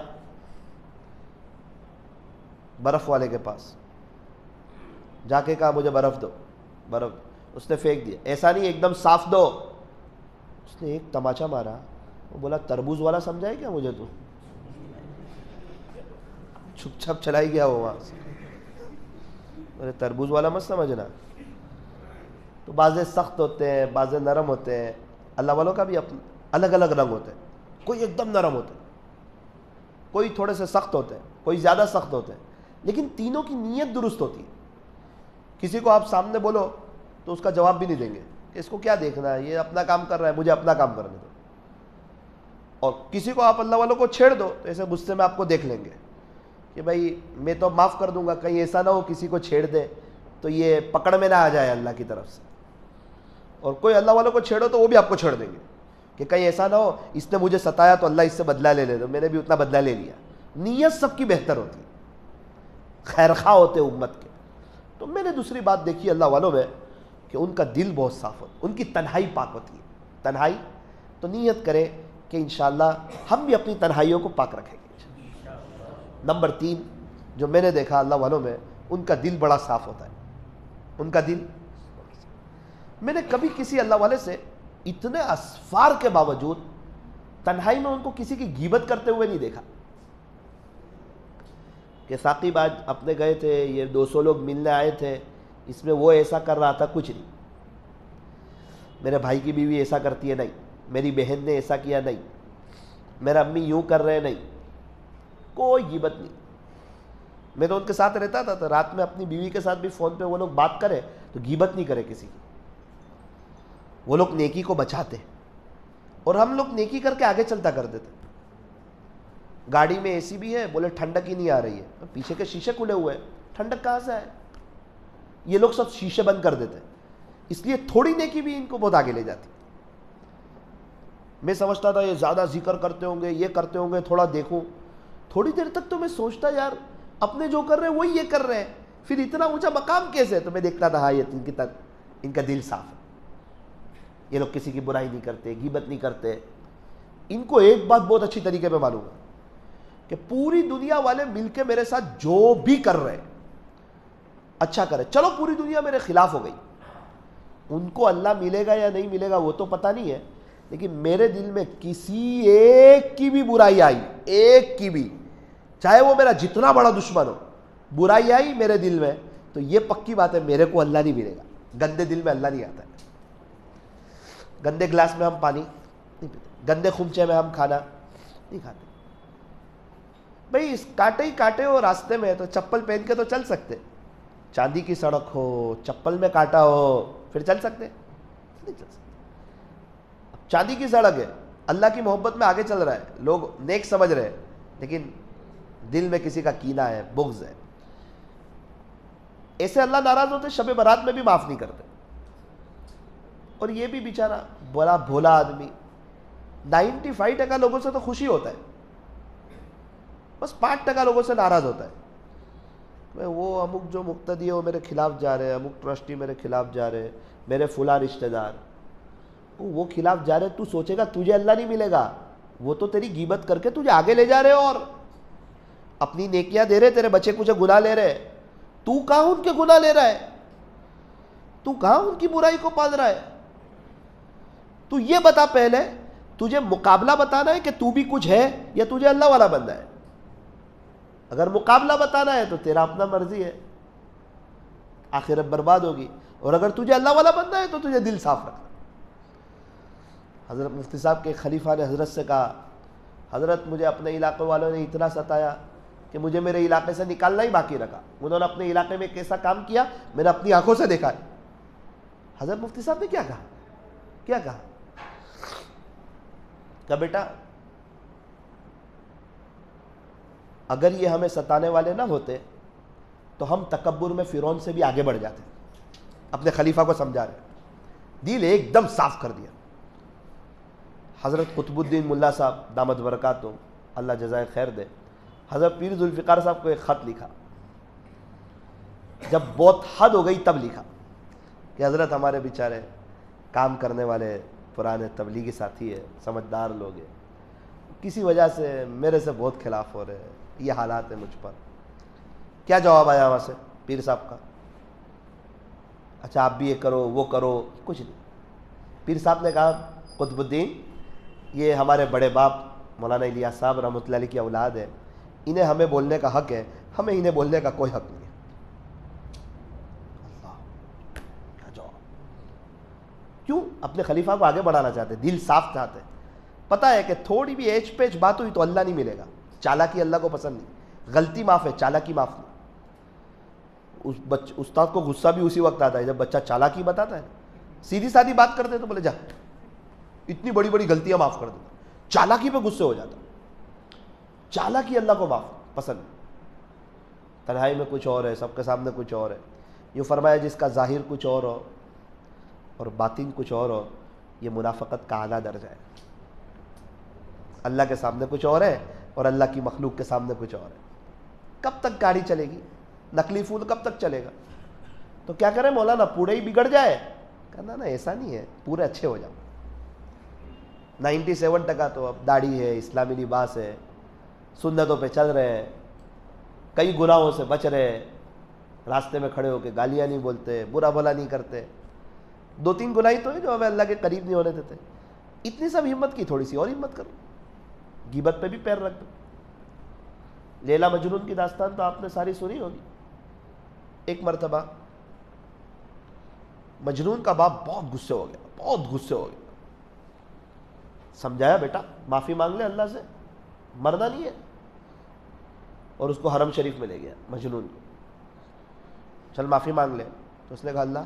برف والے کے پاس، جا کے کہا مجھے برف دو. برف اس نے پھینک دیا، ایسا نہیں ایک دم صاف دو. اس نے ایک تماچا مارا، وہ بولا تربوز والا سمجھا ہے کیا مجھے؟ تو چھپ چھپ چلائی گیا وہ وہاں سے. بولے تربوز والا مت سمجھنا. تو بعضے سخت ہوتے ہیں، بعضے نرم ہوتے ہیں. اللہ والوں کا بھی الگ الگ رنگ ہوتے ہیں. کوئی ایک دم نرم ہوتے ہیں، کوئی تھوڑے سے سخت ہوتے ہیں، کوئی زیادہ سخت ہوتے ہیں، لیکن تینوں کی نیت درست ہوتی ہے. کسی کو آپ سامنے بولو تو اس کا جواب بھی نہیں دیں گے کہ اس کو کیا دیکھنا ہے، یہ اپنا کام کر رہا ہے، مجھے اپنا کام کرنے دو. اور کسی کو آپ اللہ والوں کو چھیڑ دو تو ایسے غصے میں آپ کو دیکھ لیں گے کہ بھائی میں تو معاف کر دوں گا، کہیں ایسا نہ ہو کسی کو چھیڑ دے تو یہ پکڑ میں نہ آ جائے اللہ کی طرف سے. اور کوئی اللہ والوں کو چھیڑو تو وہ بھی آپ کو چھیڑ دیں گے کہ کہیں ایسا نہ ہو اس نے مجھے ستایا تو اللہ اس سے بدلہ لے لے، تو میں نے بھی اتنا بدلہ لے لیا. نیت سب کی بہتر ہوتی ہے، خیرخواہ ہوتے امت کے. تو میں نے دوسری بات دیکھی اللہ والوں میں کہ ان کا دل بہت صاف ہوتا، ان کی تنہائی پاک ہوتی ہے. تنہائی تو نیت کرے کہ انشاءاللہ ہم بھی اپنی تنہائیوں کو پاک رکھیں گے. نمبر 3 جو میں نے دیکھا اللہ والوں میں، ان کا دل بڑا صاف ہوتا ہے. ان کا دل، میں نے کبھی کسی اللہ والے سے اتنے اسفار کے باوجود تنہائی میں ان کو کسی کی غیبت کرتے ہوئے نہیں دیکھا کہ ثاقب آج اپنے گئے تھے، یہ 200 لوگ ملنے آئے تھے، اس میں وہ ایسا کر رہا تھا. کچھ نہیں. میرے بھائی کی بیوی ایسا کرتی ہے، نہیں. میری بہن نے ایسا کیا، نہیں. میرا امی یوں کر رہے، نہیں. کوئی غیبت نہیں. میں تو ان کے ساتھ رہتا تھا تو رات میں اپنی بیوی کے ساتھ بھی فون پہ وہ لوگ بات کرے تو غیبت نہیں کرے کسی کی. وہ لوگ نیکی کو بچاتے اور ہم لوگ نیکی کر کے آگے چلتا کر دیتے. گاڑی میں اے سی بھی ہے، بولے ٹھنڈک ہی نہیں آ رہی ہے، پیچھے کے شیشے کھلے ہوئے ہیں، ٹھنڈک کہاں سے آئے؟ یہ لوگ سب شیشے بند کر دیتے. اس لیے تھوڑی نیکی بھی ان کو بہت آگے لے جاتی. میں سمجھتا تھا یہ زیادہ ذکر کرتے ہوں گے، یہ کرتے ہوں گے، تھوڑا دیکھوں. تھوڑی دیر تک تو میں سوچتا یار اپنے جو کر رہے ہیں وہی یہ کر رہے ہیں، پھر اتنا اونچا مقام کیسے؟ تو میں دیکھتا تھا ہاں یہ ان کا دل صاف ہے. یہ لوگ کسی کی برائی نہیں کرتے، غیبت نہیں کرتے. ان کو ایک بات بہت اچھی طریقے پہ معلوم ہے کہ پوری دنیا والے مل کے میرے ساتھ جو بھی کر رہے ہیں اچھا کرے، چلو پوری دنیا میرے خلاف ہو گئی، ان کو اللہ ملے گا یا نہیں ملے گا وہ تو پتہ نہیں ہے، لیکن میرے دل میں کسی ایک کی بھی برائی آئی، ایک کی بھی، چاہے وہ میرا جتنا بڑا دشمن ہو، برائی آئی میرے دل میں تو یہ پکی بات ہے میرے کو اللہ نہیں ملے گا. گندے دل میں اللہ نہیں آتا ہے. گندے گلاس میں ہم پانی نہیں پیتے، گندے خمچے میں ہم کھانا نہیں کھاتے. بھئی اس کاٹے ہی کاٹے ہو راستے میں تو چپل پہن کے تو چل سکتے. چاندی کی سڑک ہو، چپل میں کاٹا ہو، پھر چل سکتے نہیں چل سکتے. چاندی کی سڑک ہے، اللہ کی محبت میں آگے چل رہا ہے، لوگ نیک سمجھ رہے ہیں، لیکن دل میں کسی کا کینہ ہے، بغض ہے. ایسے اللہ ناراض ہوتے، شب برات میں بھی معاف نہیں کرتے. اور یہ بھی بیچارہ بڑا بھولا آدمی، 95% لوگوں سے تو خوشی ہوتا ہے، بس 5% لوگوں سے ناراض ہوتا ہے. وہ امک جو مقتدی ہے وہ میرے خلاف جا رہے ہیں، امک ٹرسٹی میرے خلاف جا رہے ہیں، میرے فلاں رشتہ دار وہ خلاف جا رہے. تو سوچے گا تجھے اللہ نہیں ملے گا، وہ تو تیری غیبت کر کے تجھے آگے لے جا رہے اور اپنی نیکیاں دے رہے، تیرے بچے کچھ گناہ لے رہے. تو کہاں ان کے گناہ لے رہا ہے؟ تو کہاں ان کی برائی کو پال رہا ہے؟ تو یہ بتا پہلے تجھے مقابلہ بتانا ہے کہ تو بھی کچھ ہے یا تجھے اللہ والا بننا ہے؟ اگر مقابلہ بتانا ہے تو تیرا اپنا مرضی ہے، آخرت برباد ہوگی، اور اگر تجھے اللہ والا بننا ہے تو تجھے دل صاف رکھنا۔ حضرت مفتی صاحب کے خلیفہ نے حضرت سے کہا، حضرت مجھے اپنے علاقے والوں نے اتنا ستایا کہ مجھے میرے علاقے سے نکالنا ہی باقی رکھا، انہوں نے اپنے علاقے میں کیسا کام کیا میں نے اپنی آنکھوں سے دیکھا ہے۔ حضرت مفتی صاحب نے کیا کہا؟ کیا کہا؟ کہ بیٹا اگر یہ ہمیں ستانے والے نہ ہوتے تو ہم تکبر میں فرعون سے بھی آگے بڑھ جاتے۔ اپنے خلیفہ کو سمجھا رہے، دل ایک دم صاف کر دیا۔ حضرت قطب الدین ملا صاحب دامت برکاتہم، اللہ جزائے خیر دے، حضرت پیر ذوالفقار صاحب کو ایک خط لکھا، جب بہت حد ہو گئی تب لکھا کہ حضرت ہمارے بیچارے کام کرنے والے پرانے تبلیغی ساتھی ہیں، سمجھدار لوگ ہیں، کسی وجہ سے میرے سے بہت خلاف ہو رہے ہیں، یہ حالات ہیں مجھ پر۔ کیا جواب آیا وہاں سے پیر صاحب کا؟ اچھا آپ بھی یہ کرو وہ کرو، کچھ نہیں۔ پیر صاحب نے کہا قطب الدین یہ ہمارے بڑے باپ مولانا الیاس صاحب رحمۃ اللہ علیہ کی اولاد ہے، انہیں ہمیں بولنے کا حق ہے، ہمیں انہیں بولنے کا کوئی حق نہیں ہے۔ اللہ کیا جواب! کیوں؟ اپنے خلیفہ کو آگے بڑھانا چاہتے، دل صاف چاہتے، پتہ ہے کہ تھوڑی بھی ایچ پیچ بات ہوئی تو اللہ نہیں ملے گا، چالاکی اللہ کو پسند نہیں، غلطی معاف ہے چالاکی معاف نہیں۔ استاد کو غصہ بھی اسی وقت آتا ہے جب بچہ چالاکی بتاتا ہے، سیدھی سادھی بات کرتے تو بولے جا اتنی بڑی بڑی غلطیاں معاف کر دیتا، چالاکی پہ غصے ہو جاتا۔ چالاکی اللہ کو معاف پسند، تنہائی میں کچھ اور ہے، سب کے سامنے کچھ اور ہے۔ یہ فرمایا جس کا ظاہر کچھ اور ہو اور باطن کچھ اور ہو، یہ منافقت کا اعلیٰ درجہ ہے۔ اللہ کے سامنے کچھ اور ہے اور اللہ کی مخلوق کے سامنے کچھ اور ہے۔ کب تک گاڑی چلے گی؟ نقلی پھول کب تک چلے گا؟ تو کیا کریں مولانا، پورے ہی بگڑ جائے؟ کہنا نا ایسا نہیں ہے، پورے اچھے ہو جاؤ۔ 97% تو اب داڑھی ہے، اسلامی لباس ہے، سنتوں پہ چل رہے ہیں، کئی گناہوں سے بچ رہے ہیں، راستے میں کھڑے ہو کے گالیاں نہیں بولتے، برا بھلا نہیں کرتے، 2-3 گناہ ہی تو ہیں جو ہمیں اللہ کے قریب نہیں ہونے دیتے۔ اتنی سب ہمت کی، تھوڑی سی اور ہمت کرو، غیبت پہ بھی پیر رکھ دو۔ لیلا مجنون کی داستان تو آپ نے ساری سنی ہوگی۔ ایک مرتبہ مجنون کا باپ بہت غصے ہو گیا، بہت غصے ہو گیا، سمجھایا بیٹا معافی مانگ لے اللہ سے، مرنا نہیں ہے، اور اس کو حرم شریف میں لے گیا مجنون کو، چل معافی مانگ لے۔ تو اس نے کہا اللہ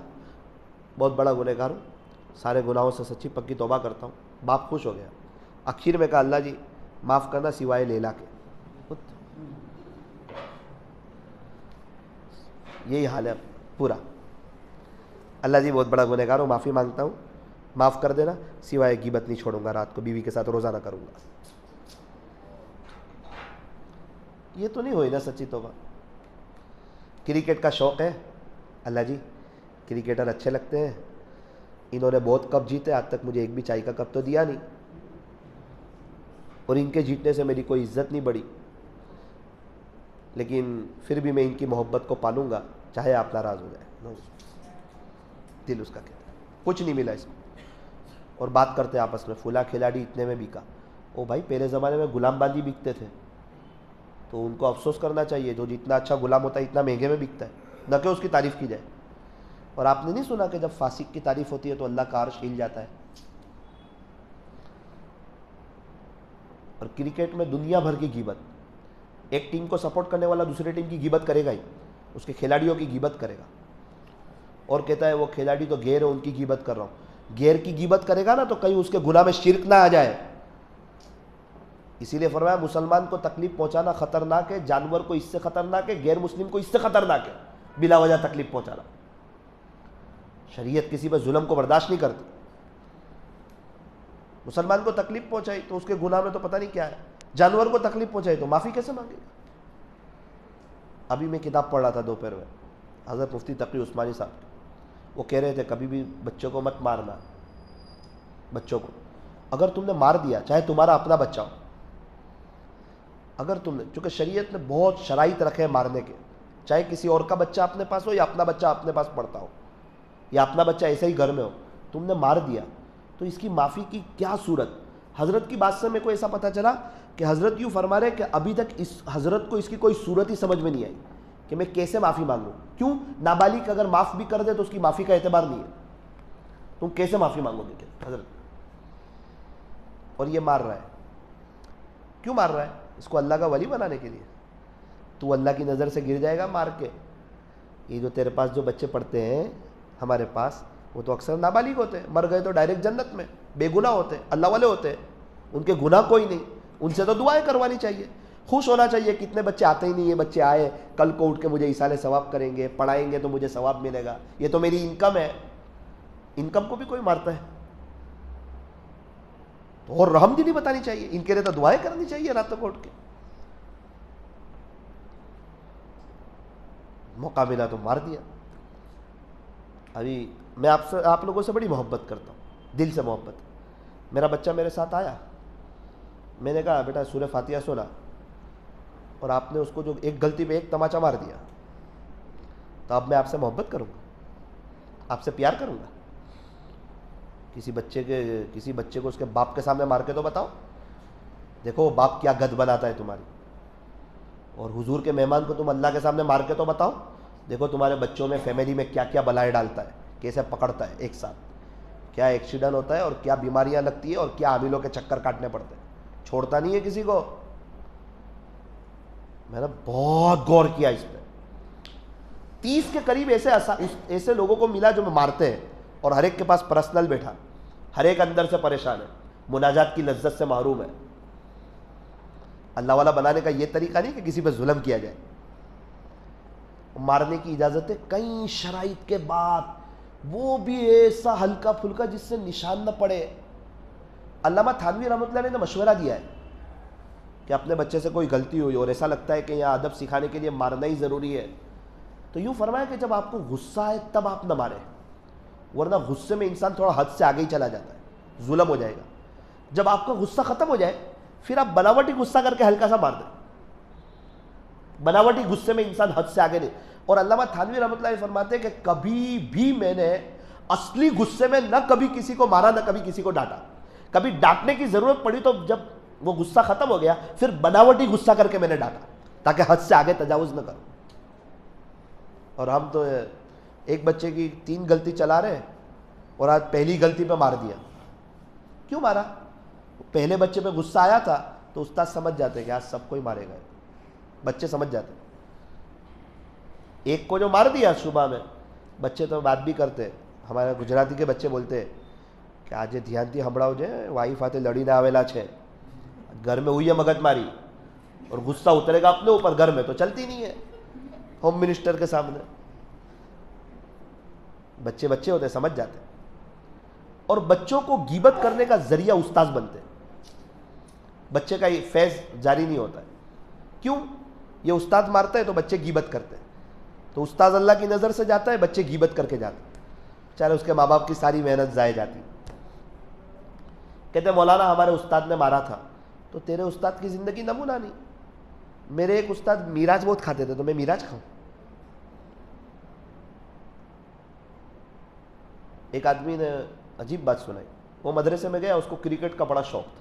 بہت بڑا گنہگار ہوں، سارے گناہوں سے سچی پکی توبہ کرتا ہوں۔ باپ خوش ہو گیا، آخر میں کہا اللہ جی معاف کرنا سوائے لیلا کے۔ یہی حال ہے پورا، اللہ جی بہت بڑا گنہگار ہوں، معافی مانگتا ہوں، معاف کر دینا، سوائے غیبت نہیں چھوڑوں گا، رات کو بیوی کے ساتھ روزہ نہ کروں گا۔ یہ تو نہیں ہوئی نا سچی توبہ۔ کرکٹ کا شوق ہے، اللہ جی کرکٹر اچھے لگتے ہیں، انہوں نے بہت کپ جیتے، آج تک مجھے ایک بھی چائے کا کپ تو دیا نہیں، اور ان کے جیتنے سے میری کوئی عزت نہیں بڑھی، لیکن پھر بھی میں ان کی محبت کو پالوں گا چاہے آپ ناراض ہو جائے۔ دل اس کا کہتا ہے کچھ نہیں ملا اس میں، اور بات کرتے آپس میں فلاں کھلاڑی اتنے میں بکا۔ او بھائی پہلے زمانے میں غلام باندھی بکتے تھے، تو ان کو افسوس کرنا چاہیے، جو جتنا اچھا غلام ہوتا ہے اتنا مہنگے میں بکتا ہے، نہ کہ اس کی تعریف کی جائے۔ اور آپ نے نہیں سنا کہ جب فاسق کی تعریف ہوتی ہے تو اللہ کا عرش ہل جاتا ہے؟ اور کرکٹ میں دنیا بھر کی غیبت، ایک ٹیم کو سپورٹ کرنے والا دوسرے ٹیم کی غیبت کرے گا ہی، اس کے کھلاڑیوں کی غیبت کرے گا، اور کہتا ہے وہ کھلاڑی تو غیر ہے ان کی غیبت کر رہا ہوں۔ غیر کی غیبت کرے گا نا تو کہیں اس کے گناہ میں شرک نہ آ جائے، اسی لیے فرمایا مسلمان کو تکلیف پہنچانا خطرناک ہے، جانور کو اس سے خطرناک ہے، غیر مسلم کو اس سے خطرناک ہے بلا وجہ تکلیف پہنچانا۔ شریعت کسی پر ظلم کو برداشت نہیں کرتی، مسلمان کو تکلیف پہنچائی تو اس کے گناہ میں تو پتہ نہیں کیا ہے، جانور کو تکلیف پہنچائی تو معافی کیسے مانگے گا؟ ابھی میں کتاب پڑھ رہا تھا دوپہر میں، حضرت مفتی تقی عثمانی صاحب، وہ کہہ رہے تھے کبھی بھی بچوں کو مت مارنا، بچوں کو اگر تم نے مار دیا چاہے تمہارا اپنا بچہ ہو، اگر تم نے، چونکہ شریعت نے بہت شرائط رکھے ہیں مارنے کے، چاہے کسی اور کا بچہ اپنے پاس ہو یا اپنا بچہ اپنے پاس پڑتا ہو، یا اپنا بچہ ایسے ہی گھر میں ہو، تم نے مار دیا تو اس کی معافی کی کیا صورت؟ حضرت کی بات سے میرے کو ایسا پتہ چلا کہ حضرت یوں فرما رہے کہ ابھی تک اس حضرت کو اس کی کوئی صورت ہی سمجھ میں نہیں آئی کہ میں کیسے معافی مانگوں. کیوں؟ نابالغ اگر معاف بھی کر دے تو اس کی معافی کا اعتبار نہیں ہے. تم کیسے معافی مانگو گے حضرت؟ اور یہ مار رہا ہے. کیوں مار رہا ہے؟ اس کو اللہ کا ولی بنانے کے لیے. تو اللہ کی نظر سے گر جائے گا مار کے. یہ جو تیرے پاس جو بچے پڑھتے ہیں ہمارے پاس، وہ تو اکثر نابالغ ہوتے ہیں، مر گئے تو ڈائریکٹ جنت میں، بے گناہ ہوتے ہیں، اللہ والے ہوتے ہیں، ان کے گناہ کوئی نہیں. ان سے تو دعائیں کروانی چاہیے، خوش ہونا چاہیے. کتنے بچے آتے ہی نہیں، یہ بچے آئے کل کو اٹھ کے مجھے ایصال ثواب کریں گے، پڑھائیں گے تو مجھے ثواب ملے گا، یہ تو میری انکم ہے. انکم کو بھی کوئی مارتا ہے تو اور رحم دلی بتانی چاہیے، ان کے لیے تو دعائیں کرنی چاہیے راتوں کو اٹھ کے. موقع ملا تو مار دیا. ابھی میں آپ لوگوں سے بڑی محبت کرتا ہوں، دل سے محبت. میرا بچہ میرے ساتھ آیا، میں نے کہا بیٹا سورہ فاتحہ سنا، اور آپ نے اس کو جو ایک غلطی پہ ایک تماچا مار دیا، تو اب میں آپ سے محبت کروں گا، آپ سے پیار کروں گا. کسی بچے کو اس کے باپ کے سامنے مار کے تو بتاؤ، دیکھو وہ باپ کیا گد بناتا ہے تمہاری. اور حضور کے مہمان کو تم اللہ کے سامنے مار کے تو بتاؤ، دیکھو تمہارے بچوں میں فیملی میں کیا کیا بلائیں ڈالتا ہے، کیسے پکڑتا ہے ایک ساتھ، کیا ایکسیڈنٹ ہوتا ہے اور کیا بیماریاں لگتی ہیں اور کیا حاملوں کے چکر کاٹنے پڑتے ہیں. چھوڑتا نہیں ہے کسی کو. میں نے بہت غور کیا اس پہ. 30 کے قریب ایسے لوگوں کو ملا جو مارتے ہیں، اور ہر ایک کے پاس پرسنل بیٹھا، ہر ایک اندر سے پریشان ہے، مناجات کی لذت سے محروم ہے. اللہ والا بنانے کا یہ طریقہ نہیں کہ کسی پہ ظلم کیا جائے. مارنے کی اجازت ہے کئی شرائط کے بعد، وہ بھی ایسا ہلکا پھلکا جس سے نشان نہ پڑے. علامہ تھانوی رحمۃ اللہ علیہ نے مشورہ دیا ہے کہ اپنے بچے سے کوئی غلطی ہوئی اور ایسا لگتا ہے کہ یہاں ادب سکھانے کے لیے مارنا ہی ضروری ہے، تو یوں فرمایا کہ جب آپ کو غصہ آئے تب آپ نہ ماریں، ورنہ غصے میں انسان تھوڑا حد سے آگے ہی چلا جاتا ہے، ظلم ہو جائے گا. جب آپ کا غصہ ختم ہو جائے پھر آپ بناوٹی غصہ کر کے ہلکا سا مار دیں. بناوٹی غصے میں انسان حد سے آگے نہیں. اور علامہ تھانوی رحمۃ اللہ علیہ فرماتے ہیں کہ کبھی بھی میں نے اصلی غصے میں نہ کبھی کسی کو مارا نہ کبھی کسی کو ڈانٹا. کبھی ڈانٹنے کی ضرورت پڑی تو جب وہ غصہ ختم ہو گیا پھر بناوٹی غصہ کر کے میں نے ڈانٹا تاکہ حد سے آگے تجاوز نہ کروں. اور ہم تو ایک بچے کی 3 غلطی چلا رہے ہیں اور آج پہلی غلطی پہ مار دیا. کیوں مارا؟ پہلے بچے پہ غصہ آیا تھا تو استاد سمجھ جاتے کہ آج سب کو ہی مارے گا. بچے سمجھ جاتے. ایک کو جو مار دیا صبح میں، بچے تو بات بھی کرتے. ہمارے گجراتی کے بچے بولتے ہیں کہ آج دھیان تھی ہمڑاؤ جائے وائف آتے لڑی نہ آویلا چھے. گھر میں ہوئی ہے مگت ماری اور غصہ اترے گا اپنے اوپر، گھر میں تو چلتی نہیں ہے ہوم منسٹر کے سامنے. بچے ہوتے سمجھ جاتے. اور بچوں کو غیبت کرنے کا ذریعہ استاد بنتے. بچے کا یہ فیض جاری نہیں ہوتا ہے. کیوں؟ یہ استاد مارتا ہے تو بچے غیبت کرتے ہیں، تو استاد اللہ کی نظر سے جاتا ہے، بچے غیبت کر کے جاتے ہیں. چاہے اس کے ماں باپ کی ساری محنت ضائع جاتی. کہتے ہیں مولانا ہمارے استاد نے مارا تھا. تو تیرے استاد کی زندگی نمونہ نہیں. میرے ایک استاد میراج بہت کھاتے تھے تو میں میراج کھاؤں. ایک آدمی نے عجیب بات سنائی. وہ مدرسے میں گیا، اس کو کرکٹ کا بڑا شوق تھا.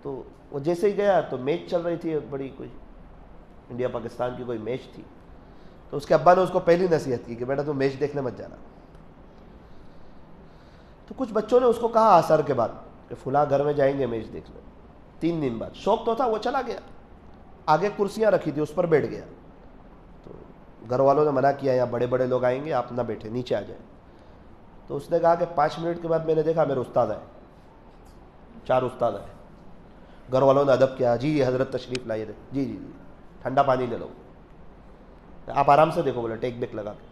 تو وہ جیسے ہی گیا تو میچ چل رہی تھی، بڑی کوئی انڈیا پاکستان کی کوئی میچ تھی. تو اس کے ابا نے اس کو پہلی نصیحت کی کہ بیٹا تم میچ دیکھنے مت جانا. تو کچھ بچوں نے اس کو کہا عصر کے بعد کہ فلاں گھر میں جائیں گے میچ دیکھنے. 3 دن بعد شوق تو تھا، وہ چلا گیا. آگے کرسیاں رکھی تھی، اس پر بیٹھ گیا. تو گھر والوں نے منع کیا یہاں بڑے بڑے لوگ آئیں گے، آپ نہ بیٹھے، نیچے آ جائیں. تو اس نے کہا کہ 5 منٹ کے بعد میں نے دیکھا میرے استاد آئے، 4 استاد آئے. گھر والوں نے ادب کیا، جی حضرت تشریف لائیے. جی جی جی ٹھنڈا پانی لے لو، آپ آرام سے دیکھو، بولے ٹیک بیک لگا کے.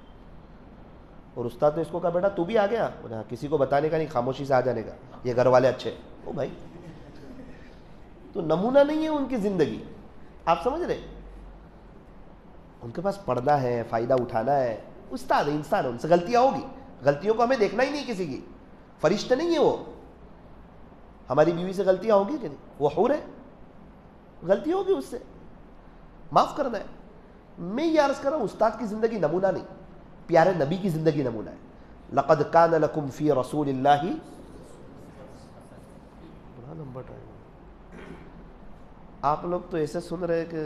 اور استاد نے اس کو کہا بیٹا تو بھی آ گیا؟ بولے ہاں. کسی کو بتانے کا نہیں، خاموشی سے آ جانے کا، یہ گھر والے اچھے. او بھائی، تو نمونہ نہیں ہے ان کی زندگی. آپ سمجھ رہے؟ ان کے پاس پڑھنا ہے، فائدہ اٹھانا ہے. استاد ہے، انسان ہے، ان سے غلطیاں ہوگی. غلطیوں کو ہمیں دیکھنا ہی نہیں کسی کی. فرشتے نہیں ہے وہ. ہماری بیوی سے غلطیاں ہوگی کہ نہیں؟ وہ حور ہے، غلطی ہوگی، اس سے معاف کرنا ہے. میں یہ عرض کر رہا ہوں استاد کی زندگی نمونہ نہیں. پیارے نبی کی زندگی نمونہ ہے. لقد کان لکم فی رسول اللہ. بڑا لمبا ٹائم. آپ لوگ تو ایسے سن رہے کہ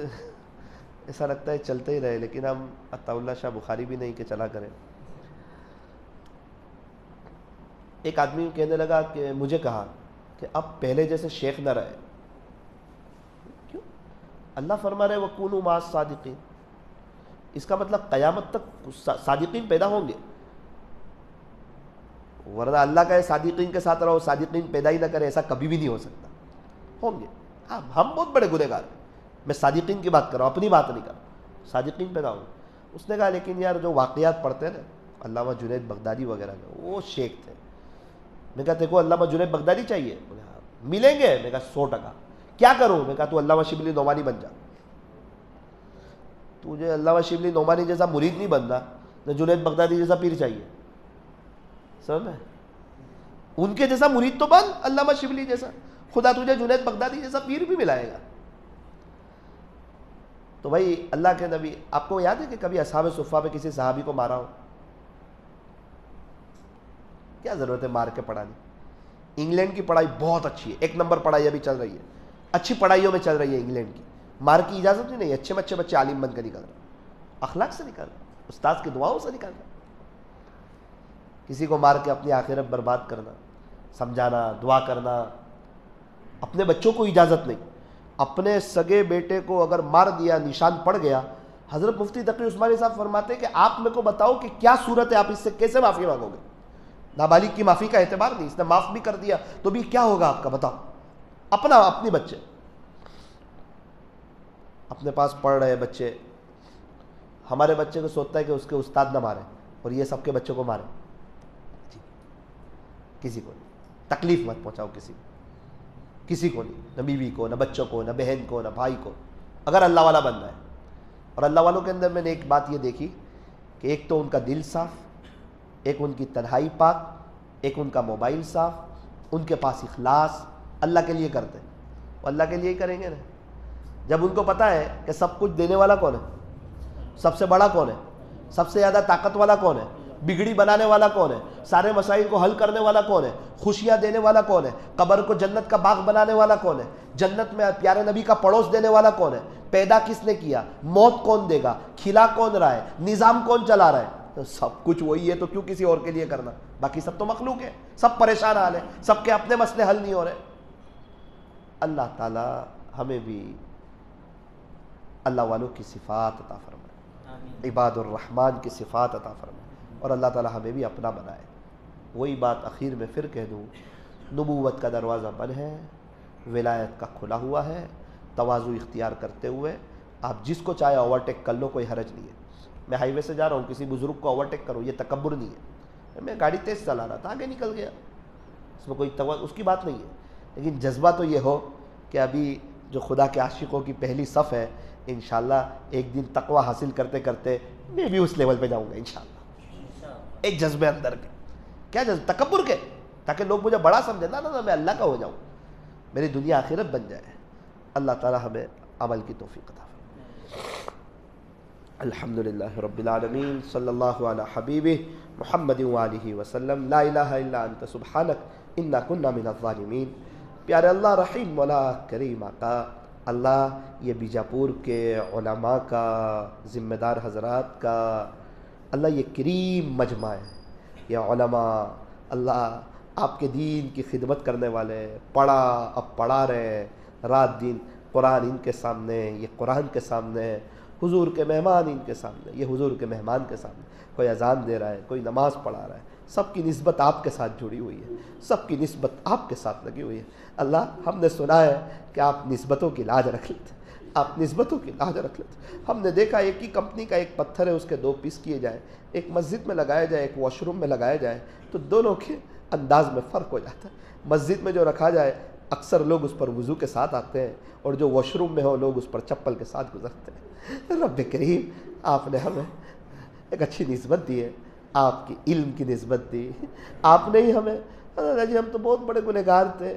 ایسا لگتا ہے چلتے ہی رہے, لیکن ہم عطا اللہ شاہ بخاری بھی نہیں کہ چلا کریں. ایک آدمی کہنے لگا کہ مجھے کہا کہ اب پہلے جیسے شیخ نہ رہے. کیوں؟ اللہ فرما رہے وَكُونُوا مَعَ الصَّادِقِينَ. اس کا مطلب قیامت تک صادقین پیدا ہوں گے, ورنہ اللہ کا صادقین کے ساتھ رہو, صادقین پیدا ہی نہ کرے, ایسا کبھی بھی نہیں ہو سکتا. ہوں گے. ہم بہت بڑے گنہگار ہیں, میں صادقین کی بات کر رہا ہوں, اپنی بات نہیں کر رہا. صادقین پیدا ہوں گے. اس نے کہا لیکن یار جو واقعات پڑھتے ہیں نا علامہ جنید بغدادی وغیرہ کے, وہ شیخ تھے. میں کہا دیکھو علامہ جنید بغدادی چاہیے, ملیں گے. میں کہا 100%. کیا کروں؟ میں کہا تو علامہ شبلی نعمانی بن جا. تجھے علامہ شبلی نعمانی جیسا مرید نہیں بننا, نہ جنید بغدادی جیسا پیر چاہیے. سمجھ میں؟ ان کے جیسا مرید تو بن, علامہ شبلی جیسا. خدا تجھے جنید بغدادی جیسا پیر بھی ملائے گا. تو بھائی اللہ کے نبی, آپ کو یاد ہے کہ کبھی اصحاب صفہ پہ کسی صحابی کو مارا ہو؟ کیا ضرورت ہے مار کے پڑھانی؟ انگلینڈ کی پڑھائی بہت اچھی ہے, 1 نمبر پڑھائی ابھی چل رہی ہے, اچھی پڑھائیوں میں چل رہی ہے انگلینڈ کی. مار کی اجازت بھی نہیں, اچھے بچے عالم بن کے نکل رہے, اخلاق سے نکل رہے, استاد کی دعاؤں سے نکل رہے. کسی کو مار کے اپنی آخرت برباد کرنا, سمجھانا, دعا کرنا, اپنے بچوں کو اجازت نہیں. اپنے سگے بیٹے کو اگر مار دیا, نشان پڑ گیا, حضرت مفتی تقی عثمانی صاحب فرماتے ہیں کہ آپ میرے کو بتاؤ کہ کیا صورت ہے, آپ اس سے کیسے معافی مانگو گے؟ نابالغ کی معافی کا اعتبار نہیں, اس نے معاف بھی کر دیا تو بھی کیا ہوگا آپ کا, بتاؤ. اپنی بچے اپنے پاس پڑھ رہے بچے, ہمارے بچے کو سوچتا ہے کہ اس کے استاد نہ مارے, اور یہ سب کے بچوں کو مارے. کسی کو نہیں, تکلیف مت پہنچاؤ کسی کو نہیں, نہ بیوی کو, نہ بچوں کو, نہ بہن کو, نہ بھائی کو, اگر اللہ والا بننا ہے. اور اللہ والوں کے اندر میں نے ایک بات یہ دیکھی کہ ایک تو ان کا دل صاف, ایک ان کی تنہائی پاک, ایک ان کا موبائل صاف, ان کے پاس اخلاص, اللہ کے لیے کرتے ہیں. وہ اللہ کے لیے ہی کریں گے نا جب ان کو پتہ ہے کہ سب کچھ دینے والا کون ہے, سب سے بڑا کون ہے, سب سے زیادہ طاقت والا کون ہے, بگڑی بنانے والا کون ہے, سارے مسائل کو حل کرنے والا کون ہے, خوشیاں دینے والا کون ہے, قبر کو جنت کا باغ بنانے والا کون ہے, جنت میں پیارے نبی کا پڑوس دینے والا کون ہے, پیدا کس نے کیا, موت کون دے گا, کھلا کون رہا ہے, نظام کون چلا رہا ہے. تو سب کچھ وہی ہے, تو کیوں کسی اور کے لیے کرنا؟ باقی سب تو مخلوق ہے, سب پریشان حال ہے, سب کے اپنے مسئلے حل نہیں ہو رہے. اللہ تعالی ہمیں بھی اللہ والوں کی صفات عطا فرمائے, عباد الرحمن کی صفات عطا فرمائے, اور اللہ تعالی ہمیں بھی اپنا بنائے. وہی بات اخیر میں پھر کہہ دوں, نبوت کا دروازہ بند ہے, ولایت کا کھلا ہوا ہے. تواضع اختیار کرتے ہوئے آپ جس کو چاہے اوورٹیک کر لو, کوئی حرج نہیں ہے. میں ہائی وے سے جا رہا ہوں, کسی بزرگ کو اوورٹیک کرو, یہ تکبر نہیں ہے. میں گاڑی تیز چلا رہا تھا, آگے نکل گیا, اس میں کوئی اس کی بات نہیں ہے. لیکن جذبہ تو یہ ہو کہ ابھی جو خدا کے عاشقوں کی پہلی صف ہے, انشاءاللہ ایک دن تقوی حاصل کرتے کرتے میں بھی اس لیول پہ جاؤں گا انشاءاللہ. ایک جذبے اندر کے, کیا جذبہ, تکبر کے, تاکہ لوگ مجھے بڑا سمجھیں. نہ میں اللہ کا ہو جاؤں, میری دنیا آخرت بن جائے. اللہ تعالی ہمیں عمل کی توفیق عطا فرمائے. الحمدللہ رب العالمین, صلی اللہ علی حبیبہ محمد وآلہ وسلم. لا الہ الا انت سبحانک انا کنا من الظالمین. پیارے اللہ, رحیم مولا کریم آقا, اللہ یہ بیجاپور کے علماء کا, ذمہ دار حضرات کا, اللہ یہ کریم مجمع ہے, یہ علماء اللہ آپ کے دین کی خدمت کرنے والے, پڑھا اب پڑھا رہے, رات دن قرآن ان کے سامنے, یہ قرآن کے سامنے, حضور کے مہمان ان کے سامنے, یہ حضور کے مہمان کے سامنے. کوئی اذان دے رہا ہے, کوئی نماز پڑھا رہا ہے, سب کی نسبت آپ کے ساتھ جڑی ہوئی ہے, سب کی نسبت آپ کے ساتھ لگی ہوئی ہے. اللہ ہم نے سنا ہے کہ آپ نسبتوں کی لاج رکھ لیتے, آپ نسبتوں کی لاج رکھ لیتے. ہم نے دیکھا ایک ہی کمپنی کا ایک پتھر ہے, اس کے 2 پیس کیے جائیں, ایک مسجد میں لگایا جائے, ایک واش روم میں لگایا جائے, تو دونوں کے انداز میں فرق ہو جاتا ہے. مسجد میں جو رکھا جائے اکثر لوگ اس پر وضو کے ساتھ آتے ہیں, اور جو واش روم میں ہو لوگ اس پر چپل کے ساتھ گزرتے ہیں. رب کریم, آپ نے ہمیں ایک اچھی نسبت دی ہے, آپ کی علم کی نسبت دی آپ نے ہی ہمیں. جی ہم تو بہت بڑے گنہگار تھے,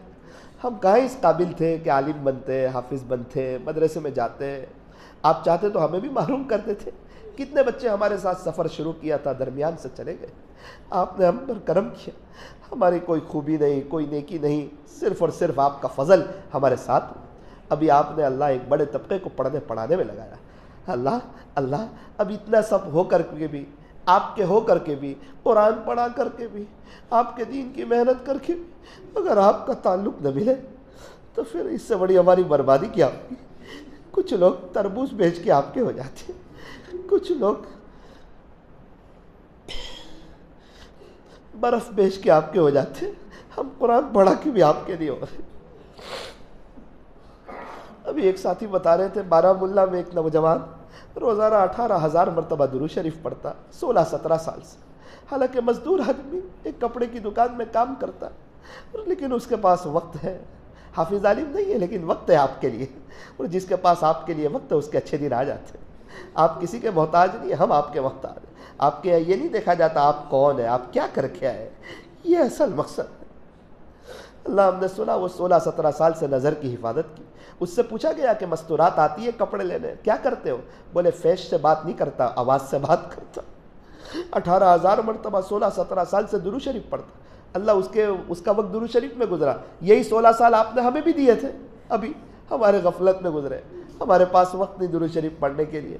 ہم کہاں اس قابل تھے کہ عالم بنتے, حافظ بنتے, مدرسے میں جاتے. آپ چاہتے تو ہمیں بھی معلوم کرتے تھے, کتنے بچے ہمارے ساتھ سفر شروع کیا تھا، درمیان سے چلے گئے. آپ نے ہم پر کرم کیا، ہماری کوئی خوبی نہیں، کوئی نیکی نہیں، صرف اور صرف آپ کا فضل ہمارے ساتھ. ابھی آپ نے اللہ ایک بڑے طبقے کو پڑھنے پڑھانے میں لگایا. اللہ اب اتنا سب ہو کر کے بھی، آپ کے ہو کر کے بھی، قرآن پڑھا کر کے بھی، آپ کے دین کی محنت کر کے بھی، اگر آپ کا تعلق نہ ملے تو پھر اس سے بڑی ہماری بربادی کیا ہوگی. کچھ لوگ تربوز بیچ کے آپ کے ہو جاتے ہیں، کچھ لوگ برف بیچ کے آپ کے ہو جاتے ہیں، ہم قرآن پڑھا کے بھی آپ کے نہیں ہو رہے. ابھی ایک ساتھی بتا رہے تھے بارہمولہ میں ایک نوجوان روزانہ 18,000 مرتبہ درود شریف پڑھتا 16-17 سال سے. حالانکہ مزدور آدمی ایک کپڑے کی دکان میں کام کرتا، لیکن اس کے پاس وقت ہے. حافظ عالم نہیں ہے لیکن وقت ہے آپ کے لیے، اور جس کے پاس آپ کے لیے وقت ہے اس کے اچھے دن آ جاتے ہیں. آپ کسی کے محتاج نہیں، ہم آپ کے محتاج ہیں. آپ کے یہ نہیں دیکھا جاتا آپ کون ہیں، آپ کیا کر کے آئے، یہ اصل مقصد ہے. اللہ ہم نے سنا وہ 16-17 سال سے نظر کی حفاظت کی. اس سے پوچھا گیا کہ مستورات آتی ہے کپڑے لینے، کیا کرتے ہو؟ بولے فیش سے بات نہیں کرتا، آواز سے بات کرتا. 18,000 مرتبہ 16-17 سال سے درود شریف پڑھتا. اللہ اس کا وقت درود شریف میں گزرا. یہی 16 سال آپ نے ہمیں بھی دیے تھے، ابھی ہمارے غفلت میں گزرے. ہمارے پاس وقت نہیں درود شریف پڑھنے کے لیے.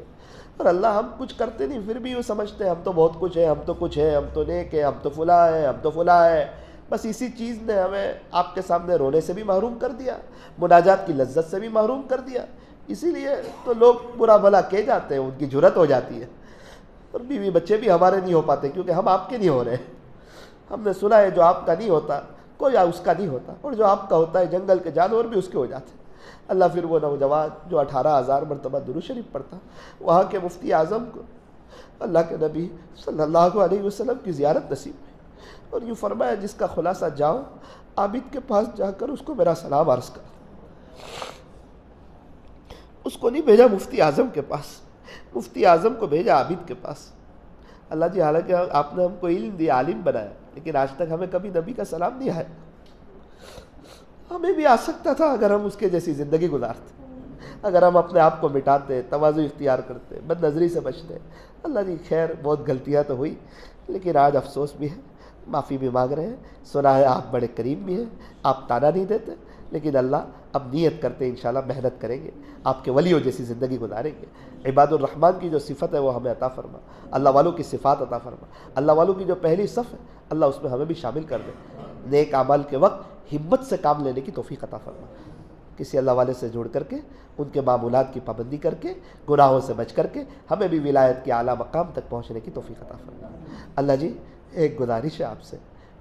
اور اللہ ہم کچھ کرتے نہیں، پھر بھی وہ سمجھتے ہیں ہم تو بہت کچھ ہے، ہم تو کچھ ہے، ہم تو نیک ہے، ہم تو فلاں ہے، ہم تو فلاں ہے. بس اسی چیز نے ہمیں آپ کے سامنے رونے سے بھی محروم کر دیا، مناجات کی لذت سے بھی محروم کر دیا. اسی لیے تو لوگ برا بھلا کہہ جاتے ہیں، ان کی جرت ہو جاتی ہے. اور بیوی بچے بھی ہمارے نہیں ہو پاتے کیونکہ ہم آپ کے نہیں ہو رہے. ہم نے سنا ہے جو آپ کا نہیں ہوتا کوئی اس کا نہیں ہوتا، اور جو آپ کا ہوتا ہے جنگل کے جانور بھی اس کے ہو جاتے ہیں. اللہ پھر وہ نوجوان جو 18,000 مرتبہ درود شریف پڑھتا، وہاں کے مفتی اعظم کو اللہ کے نبی صلی اللہ علیہ وسلم کی زیارت نصیب ہوئی، اور یوں فرمایا جس کا خلاصہ جاؤ عابد کے پاس جا کر اس کو میرا سلام عرض کر. اس کو نہیں بھیجا مفتی اعظم کے پاس، مفتی اعظم کو بھیجا عابد کے پاس. اللہ جی حالانکہ آپ نے ہم کو علم دیا، عالم بنایا، لیکن آج تک ہمیں کبھی نبی کا سلام نہیں آیا. ہمیں بھی آ سکتا تھا اگر ہم اس کے جیسی زندگی گزارتے، اگر ہم اپنے آپ کو مٹاتے، تواضع اختیار کرتے، بد نظری سے بچتے. اللہ جی خیر بہت غلطیاں تو ہوئی، لیکن آج افسوس بھی ہے، معافی بھی مانگ رہے ہیں. سنا ہے آپ بڑے کریم بھی ہیں، آپ تانا نہیں دیتے. لیکن اللہ اب نیت کرتے انشاءاللہ محنت کریں گے، آپ کے ولیوں جیسی زندگی گزاریں گے. عباد الرحمن کی جو صفت ہے وہ ہمیں عطا فرما، اللہ والوں کی صفات عطا فرما. اللہ والوں کی جو پہلی صف ہے اللہ اس میں ہمیں بھی شامل کر دے. نیک اعمال کے وقت ہمت سے کام لینے کی توفیق عطا فرما. کسی اللہ والے سے جڑ کر کے ان کے معمولات کی پابندی کر کے گناہوں سے بچ کر کے ہمیں بھی ولایت کے اعلیٰ مقام تک پہنچنے کی توفیق عطا فرما. اللہ جی ایک گزارش ہے آپ سے،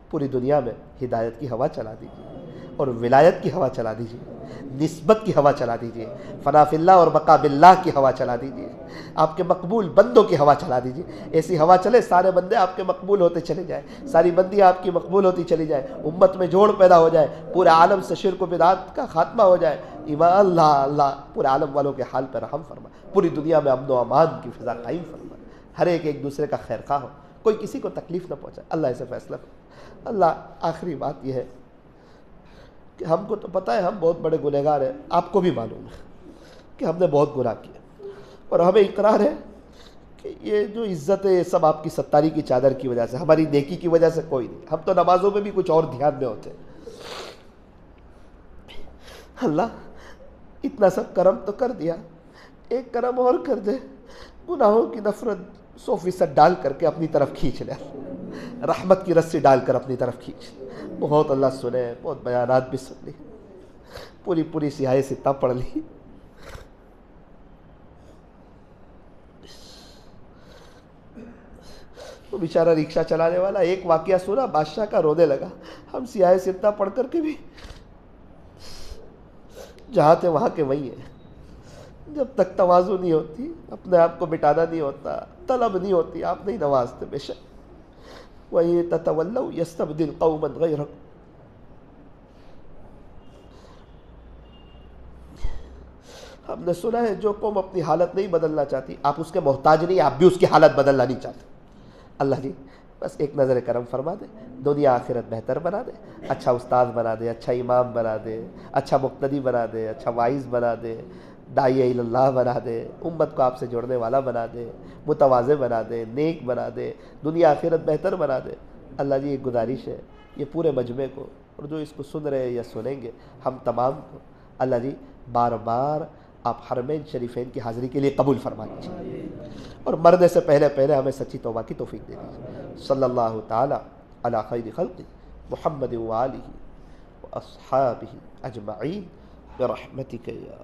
پوری دنیا میں ہدایت کی ہوا چلا دیجیے، اور ولایت کی ہوا چلا دیجیے، نسبت کی ہوا چلا دیجیے، فنا فی اللہ اور بقا باللہ کی ہوا چلا دیجیے، آپ کے مقبول بندوں کی ہوا چلا دیجیے. ایسی ہوا چلے سارے بندے آپ کے مقبول ہوتے چلے جائیں، ساری بندیاں آپ کی مقبول ہوتی چلی جائیں، امت میں جوڑ پیدا ہو جائے، پورے عالم سے شرک و بدعات کا خاتمہ ہو جائے. اللہ پورے عالم والوں کے حال پر رحم فرما، پوری دنیا میں امن و امان کی فضا قائم فرما، ہر ایک دوسرے کا خیر خواہ ہو، کوئی کسی کو تکلیف نہ پہنچائے. اللہ اسے فیصلہ کرے. اللہ آخری بات یہ ہے کہ ہم کو تو پتہ ہے ہم بہت بڑے گنہگار ہیں، آپ کو بھی معلوم ہے کہ ہم نے بہت گناہ کیا، اور ہمیں اقرار ہے کہ یہ جو عزت ہے یہ سب آپ کی ستاری کی چادر کی وجہ سے، ہماری نیکی کی وجہ سے کوئی نہیں. ہم تو نمازوں میں بھی کچھ اور دھیان میں ہوتے. اللہ اتنا سب کرم تو کر دیا، ایک کرم اور کر دے، گناہوں کی نفرت 100% ڈال کر کے اپنی طرف کھینچ لے، رحمت کی رسی ڈال کر اپنی طرف کھینچ. بہت اللہ سنے، بہت بیانات بھی سن لی، پوری سیاہ ستہ پڑھ لی. وہ بیچارہ رکشہ چلانے والا ایک واقعہ سنا، بادشاہ کا رونے لگا. ہم سیاہ ستہ پڑھ کر کے بھی جہاں تھے وہاں کے وہی ہیں. جب تک تواضع نہیں ہوتی، اپنے آپ کو مٹانا نہیں ہوتا، طلب نہیں ہوتی، آپ نہیں نوازتے. بے شک وَإِن تَتَوَلَّوْا يَسْتَبْدِلْ قَوْمًا غَيْرَكُمْ. ہم نے سنا ہے جو قوم اپنی حالت نہیں بدلنا چاہتی، آپ اس کے محتاج نہیں، آپ بھی اس کی حالت بدلنا نہیں چاہتے. اللہ جی بس ایک نظر کرم فرما دے، دنیا آخرت بہتر بنا دے، اچھا استاد بنا دے، اچھا امام بنا دے، اچھا مقتدی بنا دے، اچھا وائز بنا دے، داعیہ اللہ بنا دے، امت کو آپ سے جوڑنے والا بنا دے، متواضع بنا دے، نیک بنا دے، دنیا آخرت بہتر بنا دے۔ اللہ جی ایک گزارش ہے یہ پورے مجمع کو اور جو اس کو سن رہے یا سنیں گے ہم تمام کو، اللہ جی بار بار آپ حرمین شریفین کی حاضری کے لیے قبول فرما لیجیے اور مرنے سے پہلے پہلے ہمیں سچی توبہ کی توفیق دے دیجیے۔ صلی اللہ تعالی علی خیر خلق محمد وآلہ واصحابہ اجمعین برحمتک یا